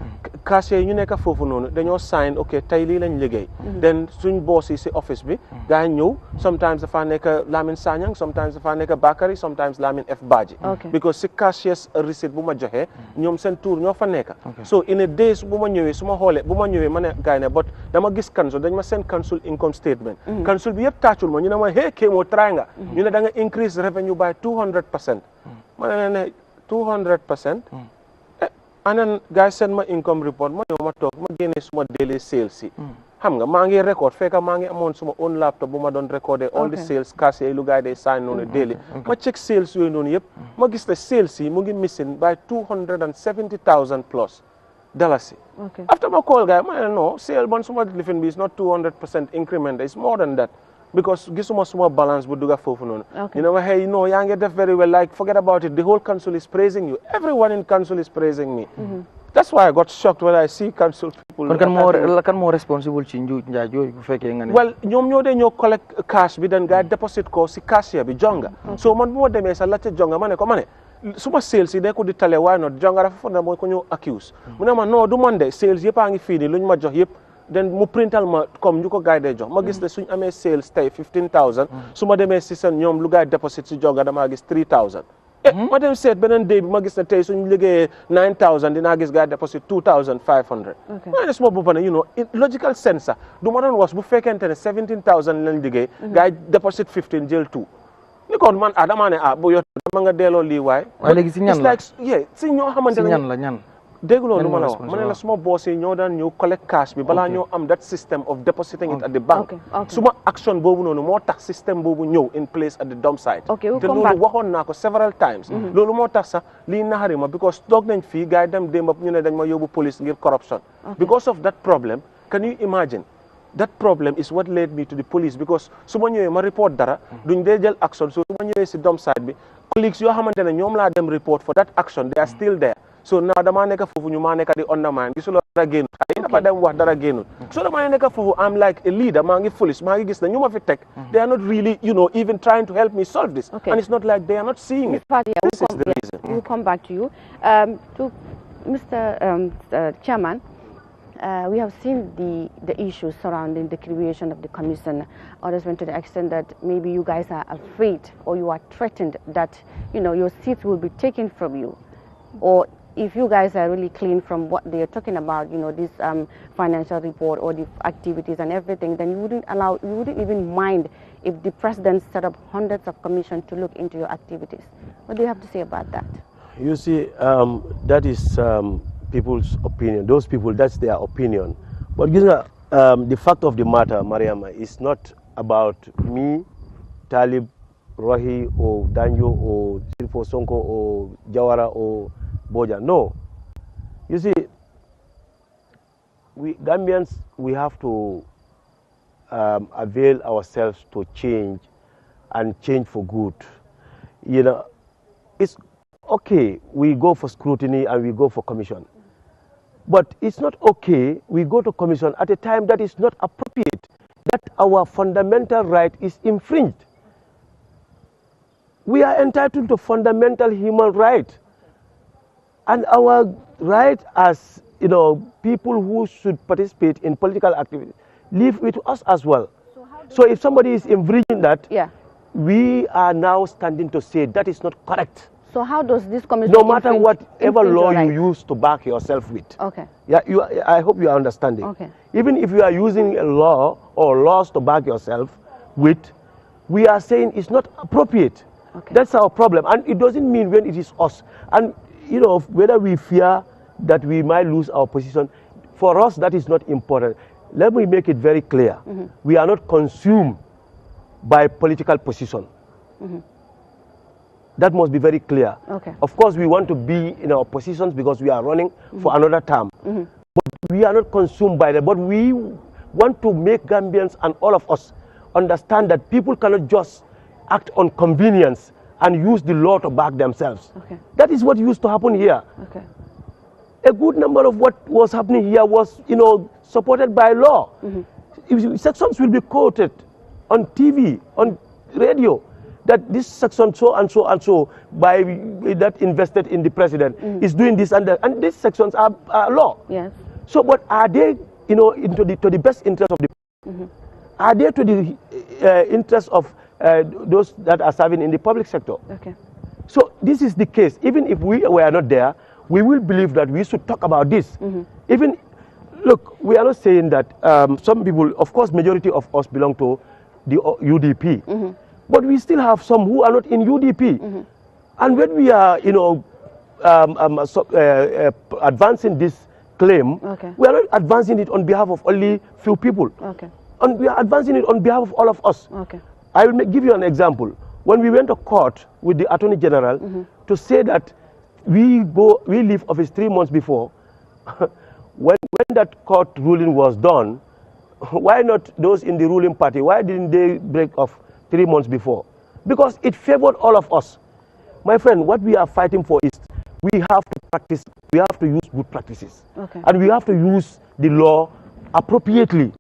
Speaker 4: cashier ñu nekk foofu noonu dañoo sign ok tey lii lañ liggéey then suñ boss yi si office bi gaa yi ñëw sometimes dafa nekk Lamin Sanyang sometimes dafa nekk Bakary sometimes Lamin F Badji because si cashier's receipt bu ma joxee ñoom seen tour ñoo fa nekk so in a days bu ma ñëwee su ma xoolee bu ma ñëwee ma ne gaa yi ne but dama gis council dañ ma seen council income statement council bi yëpp tàccul ma ñu ne ma hey kii moo try nga ñu ne da nga increase revenue by 200% ma ne 200% and then guys send ma income report ma ñëw ma toog ma génne suma daily sales si xam nga maa ngi record fekk maa ngi amoon suma own laptop bu ma doon recordé all the sales cash yi lu gars yi day sign noonu daily ma check sales yooyu noonu yëpp ma gis ne sales yi mu ngi missing by $270,000 plus dollars. After my call guy, I know sale bon suma living is not 200% increment, it's more than that. because gisuma suma balance bu duga fofu non. You know, hey, you know, yaa ngi def very well, like forget about it. The whole council is praising you. Everyone in council is praising me. That's why I got shocked when I see council people.
Speaker 2: Kan more responsible ci njaay joy bu fekkee nga ne.
Speaker 4: Well, ñoom ñoo de ñoo collect cash bi dan ga deposit ko si cashier bi jonga. So man bu ma demee sa la ca jonga ma ne ko ma ne suma sales yi de ko di tale why not jonga dafa fo na mooy ko ñu accuse. Mu ne ma non du man de sales yëpp a ngi fii nii luñ ma jox yëpp den mu printal ma comme ñu ko gaay de jox ma gis ne suñ amee sales tey 15,000 su ma demee si seen ñoom lu gaay deposit si jonga damaa gis 3,000. ma dem seet beneen day bi ma gis ne tey suñ liggéeyee 9,000 dinaa gis gaay deposit 2,500. ma ne suma bopp ne you know logical sense du ma doon was bu fekkente ne 17,000 lañ liggéey gaay deposit 15 jël 2 ni kon man dama ne bu yot dama nga delloo lii waay
Speaker 2: léegi si ñan la
Speaker 4: si ñoo xamante ne
Speaker 2: ñan la ñan
Speaker 4: dégguloo lu ma la wax ma ne la suma boss yi ñoo daan ñëw collect cash bi balaa ñoo am that system of depositing it at the bank suma action boobu noonu moo tax système boobu ñëw in place at the dump site te loolu waxoon naa ko several times loolu moo tax sax lii naxari ma because toog nañ fii gars yi dem démb ñu ne dañ ma yóbbu police ngir corruption because of that problem can you imagine that problem is what led me to the police because su ma ñëwee ma report dara duñ dee jël action so su ma ñëwee si dump site bi colleagues yoo xamante ne ñoom laa dem report for that action they are still there so now damaa nekk foofu ñu maa nekk di undermine gisuloo dara génnul ay dafa dem wax dara génnul so damaa nekk foofu I'm like a leader maa ngi police maa ngi gis ne ñu ma fi teg they are not really you know even trying to help me solve this and it's not like they are not seeing it. This is the reason.
Speaker 1: We'll come back to you. To Mr. Chairman, we have seen the issues surrounding the creation of the commission. Others went to the extent that maybe you guys are afraid or you are threatened that you know your seats will be taken from you, or if you guys are really clean from what they are talking about, you know, this financial report or the activities and everything, then you wouldn't even mind if the president set up hundreds of commissions to look into your activities. What do you have to say about that?
Speaker 3: You see, that is people's opinion. Those people, that's their opinion. But the fact of the matter, Mariama, is not about me, Talib, Rohi, or Danjo, or Silfo Sonko, or Jawara, or Boja. No. You see, we Gambians, we have to avail ourselves to change and change for good. You know, it's okay, we go for scrutiny and we go for commission. But it's not okay, we go to commission at a time that is not appropriate, that our fundamental right is infringed. We are entitled to fundamental human right. And our right as, you know, people who should participate in political activity live with us as well. So if somebody is infringing that, we are now standing to say that is not correct.
Speaker 1: So how does this commission
Speaker 3: no matter whatever law you use to back yourself with.
Speaker 1: Okay.
Speaker 3: Yeah, I hope you are understanding.
Speaker 1: Okay.
Speaker 3: Even if you are using a law or laws to back yourself with, we are saying it's not appropriate. Okay. That's our problem. And it doesn't mean when it is us. And you know, whether we fear that we might lose our position, for us that is not important. Let me make it very clear. We are not consumed by political position. That must be very clear.
Speaker 1: Okay.
Speaker 3: Of course, we want to be in our positions because we are running for another term. But we are not consumed by that. But we want to make Gambians and all of us understand that people cannot just act on convenience and use the law to back themselves.
Speaker 1: Okay.
Speaker 3: That is what used to happen here.
Speaker 1: Okay.
Speaker 3: A good number of what was happening here was, you know, supported by law. Sections will be quoted on TV, on radio, that this section so and so and so by that invested in the president is doing this and that, and these sections are law.
Speaker 1: Yes.
Speaker 3: So, but are they, you know, to the best interest of the? Are they to the interest of those that are serving in the public sector?
Speaker 1: Okay.
Speaker 3: So this is the case. Even if we were not there, we will believe that we should talk about this. Even, look, we are not saying that some people, of course, majority of us belong to the UDP, but we still have some who are not in UDP. And when we are, you know, advancing this claim, we are not advancing it on behalf of only few people. And we are advancing it on behalf of all of us. I will give you an example. When we went to court with the Attorney General to say that we leave office 3 months before, when that court ruling was done, why not those in the ruling party? Why didn't they break off 3 months before? Because it favored all of us. My friend, what we are fighting for is we have to practice, we have to use good practices.
Speaker 1: Okay.
Speaker 3: And we have to use the law appropriately.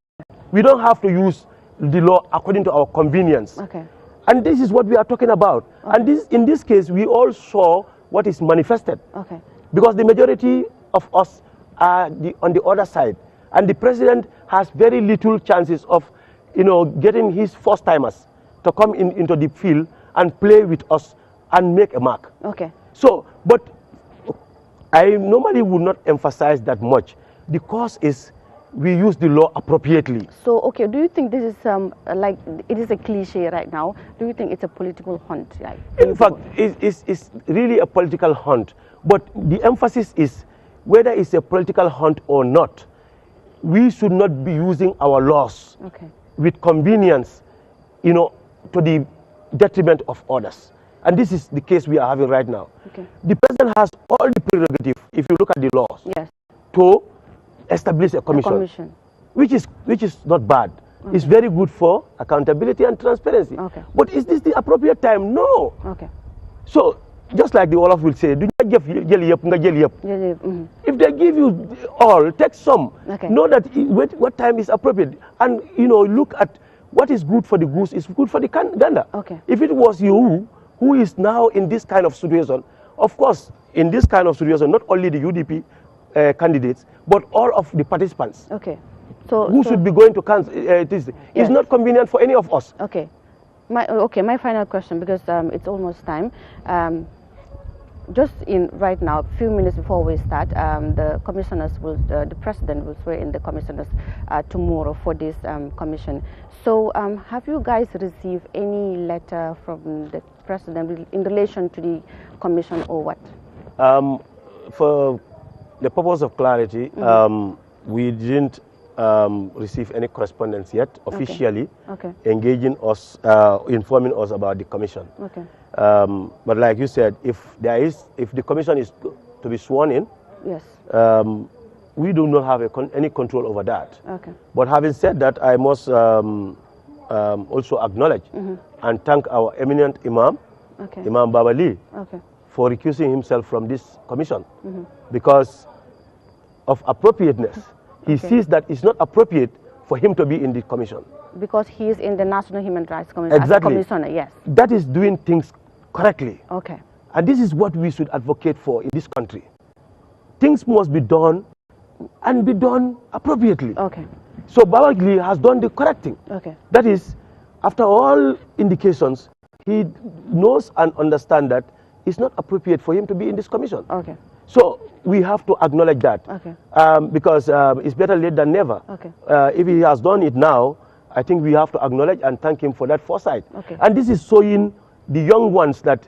Speaker 3: We don't have to use the law according to our convenience.
Speaker 1: Okay.
Speaker 3: And this is what we are talking about. Okay. And in this case, we all saw what is manifested.
Speaker 1: Okay.
Speaker 3: Because the majority of us are on the other side. And the president has very little chances of, getting his first-timers to come into the field and play with us and make a mark.
Speaker 1: Okay.
Speaker 3: So, but I normally would not emphasize that much. The cause is we use the law appropriately.
Speaker 1: So, okay, do you think this is like it is a cliche right now? Do you think it's a political hunt? Like,
Speaker 3: in fact, it's really a political hunt. But the emphasis is whether it's a political hunt or not, we should not be using our laws with convenience, to the detriment of others. And this is the case we are having right now.
Speaker 1: Okay.
Speaker 3: The president has all the prerogative, if you look at the laws,
Speaker 1: yes,
Speaker 3: to establish a commission. Which is not bad. Okay. It's very good for accountability and transparency. Okay. But is this the appropriate time? No.
Speaker 1: Okay.
Speaker 3: So, just like the Olaf will say, if they give you all, take some. Okay. Know that what time is appropriate. And, look at what is good for the goose is good for the gander.
Speaker 1: Okay.
Speaker 3: If it was you who is now in this kind of situation, of course, in this kind of situation, not only the UDP candidates, but all of the participants.
Speaker 1: Okay. So
Speaker 3: who should be going to council? It's not convenient for any of us.
Speaker 1: Okay. My final question, because it's almost time. Just right now, a few minutes before we start, the president will swear in the commissioners tomorrow for this commission. So have you guys received any letter from the president in relation to the commission or what?
Speaker 3: For the purpose of clarity, we didn't receive any correspondence yet officially engaging us, informing us about the commission. Okay. But like you said, if the commission is to be sworn in, yes, we do not have any control over that. Okay. But having said that, I must also acknowledge and thank our eminent Imam, Imam Babali, for recusing himself from this commission because of appropriateness. He sees that it's not appropriate for him to be in the commission. Because he is in the National Human Rights Commission. Exactly. As a commissioner, yes. That is doing things correctly. Okay. And this is what we should advocate for in this country. Things must be done and be done appropriately. Okay. So Babagli has done the correct thing. Okay. That is, after all indications, he knows and understands that it's not appropriate for him to be in this commission. Okay. So we have to acknowledge that. Okay. Because it's better late than never. Okay. If he has done it now, I think we have to acknowledge and thank him for that foresight. Okay. And this is showing the young ones that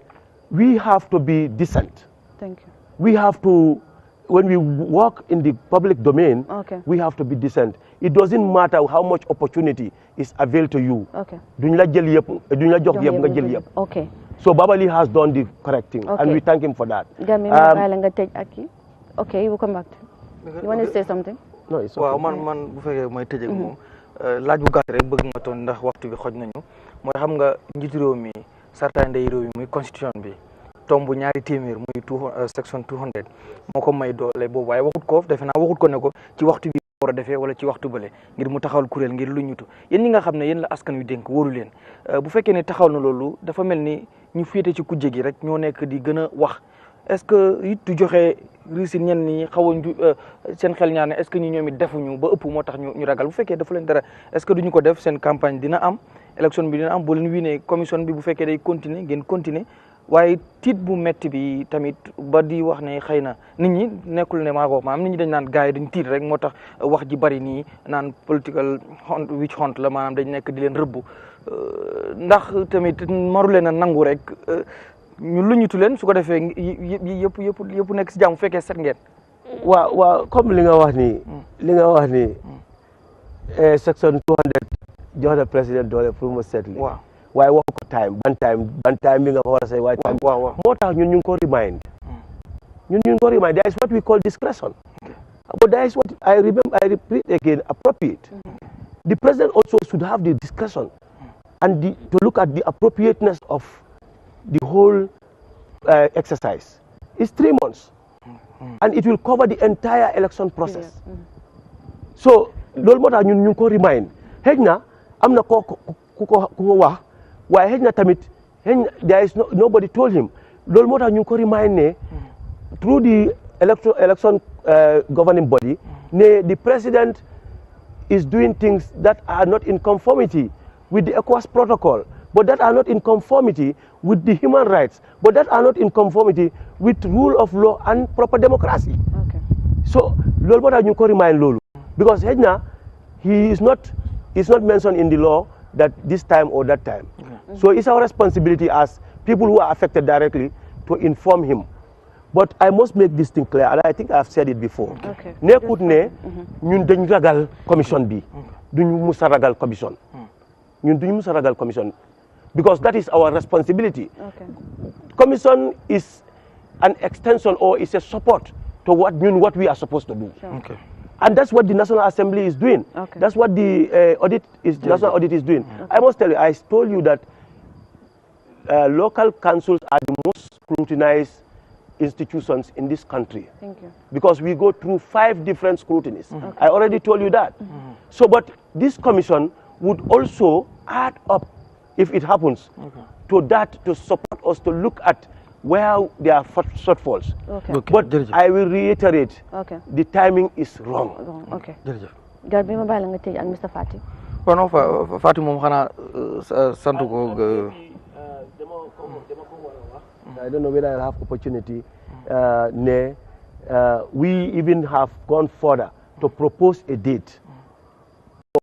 Speaker 3: we have to be decent. Thank you. We have to, when we walk in the public domain, we have to be decent. It doesn't matter how much opportunity is availed to you. Okay. Okay. So Babali has done the correct thing, and we thank him for that. Okay, you will come back. You want to say something? No, it's okay. Man bu fekkee mooy tëjee moom laaj bu gàtt rek bëgg nga toon ndax waxtu bi xoj nañu mooy xam nga njiitu réew mi sartaay ndey réew mi muy constitution bi tombu ñaari téeméer muy section 200 moo ko may doole boobu waaye waxut ko defe naa waxut ko ne ko ci waxtu bi war a defee wala ci waxtu bële ngir mu taxawal kuréel ngir lu ñutu yéen ñi nga xam ne yéen la askan wi dénk wóoru leen bu fekkee ne taxaw na loolu dafa mel ni ñu féete ci kujje gi rek ñoo nekk di gën a wax est-ce que it du joxe risque ñenn ñi xaw a seen xel ñaar ne est-ce que ñi ñoom it defuñu ba ëpp moo tax ñu ragal bu fekkee dafa leen dara est-ce que duñu ko def seen campagne dina am élection bi dina am boo leen wiinee commission bi bu fekkee day continuer ngeen continuer waaye tiit bu metti bi tamit ba di wax ne xëy na nit ñi nekkul ne maa ko maanaam nit ñi dañ naan gars yi dañ tiit rek moo tax wax ji bari nii naan political witch hunt la maanaam dañ nekk di leen rëbb ndax tamit maru leen a nangu rek ñu luñutu leen su ko defee yëpp nekk si jàmm bu fekkee set ngeen. waaw comme li nga wax nii section 200 jox na président doole pour mu seetli. waaw waaye wax ko ban time bi nga ko war a say waaye time moo tax ñun ñu ngi ko remind there is what we call discretion but there is what I repeat again appropriate. the president also should have the discretion and to look at the appropriateness of the whole exercise. It's 3 months, and it will cover the entire election process. So loolu moo tax ñun ñu ko remind xëy na am na ku ko wax waaye xëy na tamit there is nobody told him loolu moo tax ñu ko remind ne through the election governing body ne the president is doing things that are not in conformity with the ECOWAS protocol, but that are not in conformity with the human rights, but that are not in conformity with rule of law and proper democracy.
Speaker 1: Okay.
Speaker 3: So loolu moo tax ñu ko remind loolu because xëy na he is not mentioned in the law that this time or that time. So it's our responsibility as people who are affected directly to inform him. But I must make this thing clear, and I think I've said it before. Nekkut ne ñun dañ ragal commission bi, duñu musa ragal commission. Ñun duñu musa ragal commission because that is our responsibility. Commission is an extension or is a support to what we are supposed to do. And that's what the National Assembly is doing. That's what the National Audit is doing. I must tell you, I told you that local councils are the most scrutinized institutions in this country.
Speaker 1: Thank you.
Speaker 3: Because we go through 5 different scrutinies. I already told you that. So, but this commission would also add up, if it happens, to that to support us to look at where there are shortfalls. But I will reiterate, the timing is wrong.
Speaker 1: Okay. Garbi ma bala nga tej ak Mr. Fati.
Speaker 2: Kono Fati mom xana santu ko
Speaker 3: I don't know whether I'll have opportunity. We even have gone further to propose a date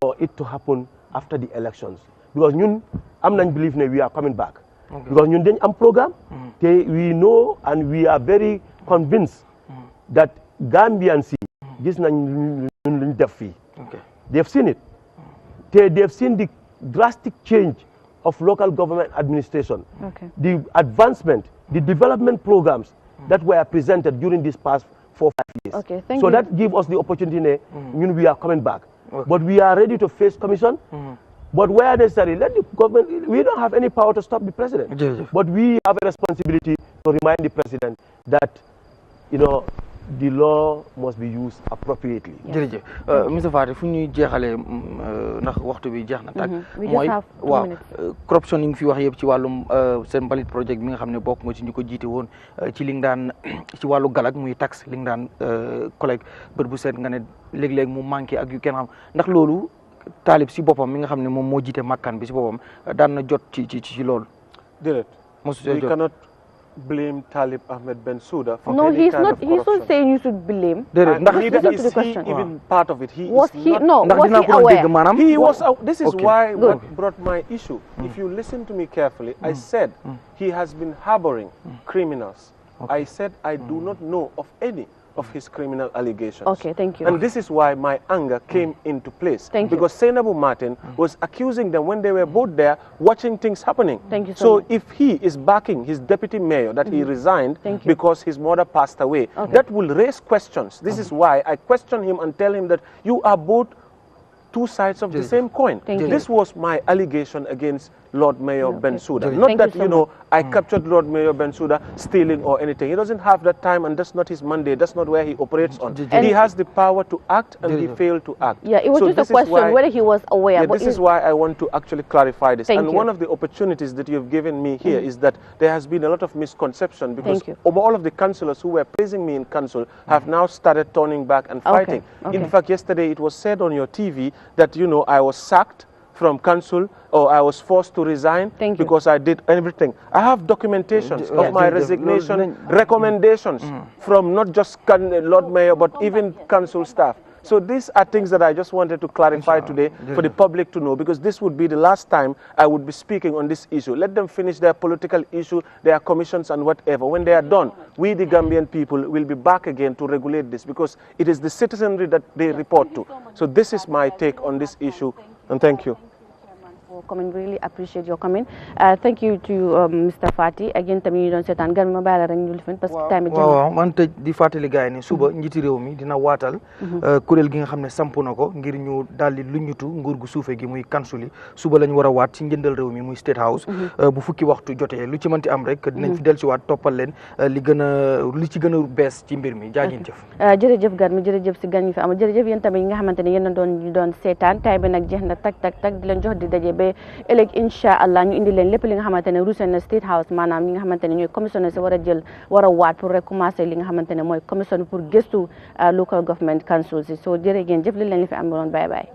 Speaker 3: for it to happen after the elections. Because ñun am nañ believe ne we are coming back. Because ñun dañ am programme. We know and we are very convinced that Gambians gis nañ luñ def fii. They've seen it. They've seen the drastic change of local government administration, the advancement, the development programs that were presented during these past 4 or 5 years. So that gives us the opportunity, we are coming back. But we are ready to face commission. But where necessary, let the government, we don't have any power to stop the president. But we have a responsibility to remind the president that, the law must be used appropriately.
Speaker 2: jërëjëf Mr. Fati fu ñuy jeexalee ndax waxtu bi jeex na tag mooy waaw corruption yi nga fi wax yëpp ci wàllum seen mbalit project bi nga xam ne bokk nga ci ñu ko jiite woon ci li nga daan ci wàllu galak muy taxe li nga daan collègue bët bu seet nga ne léeg-léeg mu manqué ak yu kenn xam ndax loolu taalib si boppam mi nga xam ne moom moo jiite makkaan bi si boppam daan na jot ci loolu.
Speaker 4: déedéet we cannot blame Talib Ahmed Bensouda for
Speaker 1: no,
Speaker 4: any
Speaker 1: he's
Speaker 4: kind
Speaker 1: not.
Speaker 4: of
Speaker 1: He's
Speaker 4: corruption.
Speaker 1: not saying you should blame.
Speaker 4: Neither is he even part of it. He
Speaker 1: was
Speaker 4: is
Speaker 1: he
Speaker 4: not.
Speaker 1: no? Was he aware?
Speaker 4: He was. This is why what brought my issue. If you listen to me carefully, I said he has been harboring criminals. I said I do not know of any of his criminal allegations.
Speaker 1: Okay, thank you.
Speaker 4: And this is why my anger came into place.
Speaker 1: Thank you.
Speaker 4: Because Senabu Martin was accusing them when they were both there watching things happening.
Speaker 1: Thank you so much.
Speaker 4: if he is backing his deputy mayor that he resigned because his mother passed away, that will raise questions. This is why I question him and tell him that you are both 2 sides of the same coin. This was my allegation against Lord Mayor Bensouda. Not that, I captured Lord Mayor Bensouda stealing or anything. He doesn't have that time, and that's not his mandate. That's not where he operates on. He has the power to act, and he failed to act.
Speaker 1: Yeah, it was just a question whether he was aware.
Speaker 4: Yeah, this is why I want to actually clarify this. And one of the opportunities that you've given me here is that there has been a lot of misconception because all of the councillors who were praising me in council have now started turning back and fighting. In fact, yesterday it was said on your TV that, I was sacked from council or I was forced to resign because I did everything. I have documentations of my resignation, recommendations from not just Lord Mayor but even council staff. So these are things that I just wanted to clarify today for the public to know, because this would be the last time I would be speaking on this issue. Let them finish their political issue, their commissions and whatever. When they are done, we the Gambian people will be back again to regulate this, because it is the citizenry that they report to. So this is my take on this issue, and thank you.
Speaker 1: for coming. Really appreciate your coming. Thank you to Mr. Fati again. Tamit ñu doon seetaan gan ma bàyyi la rek ñu lifin parce que time
Speaker 2: waaw man tëj di fàttali gars yi ne suba njiiti réew mi dina waatal kuréel gi nga xam ne samp na ko ngir ñu daal di luñutu nguur gu suufe gi muy kansul yi suba lañ war a waat ci njëndal réew mi muy State House bu fukki waxtu jotee lu ci mënti am rek dinañ fi del si waat toppal leen li ci gën a bees ci mbir mi jaagin jëf
Speaker 1: jërëjëf gan mi jërëjëf si gan ñu fi am jërëjëf yéen tamit yi nga xamante ne yéen doon seetaan time bi nag jeex na tak di leen jox di daje ba ëllëg incha allah ñu indi leen lépp li nga xamante ne ruuse na State House maanaam ñi nga xamante ne ñooy commissionnaire si war a waat pour recommencer li nga xamante ne mooy commission pour gëstu local government council si soo jërë ngeen jëf li leen li fi am doon bye bye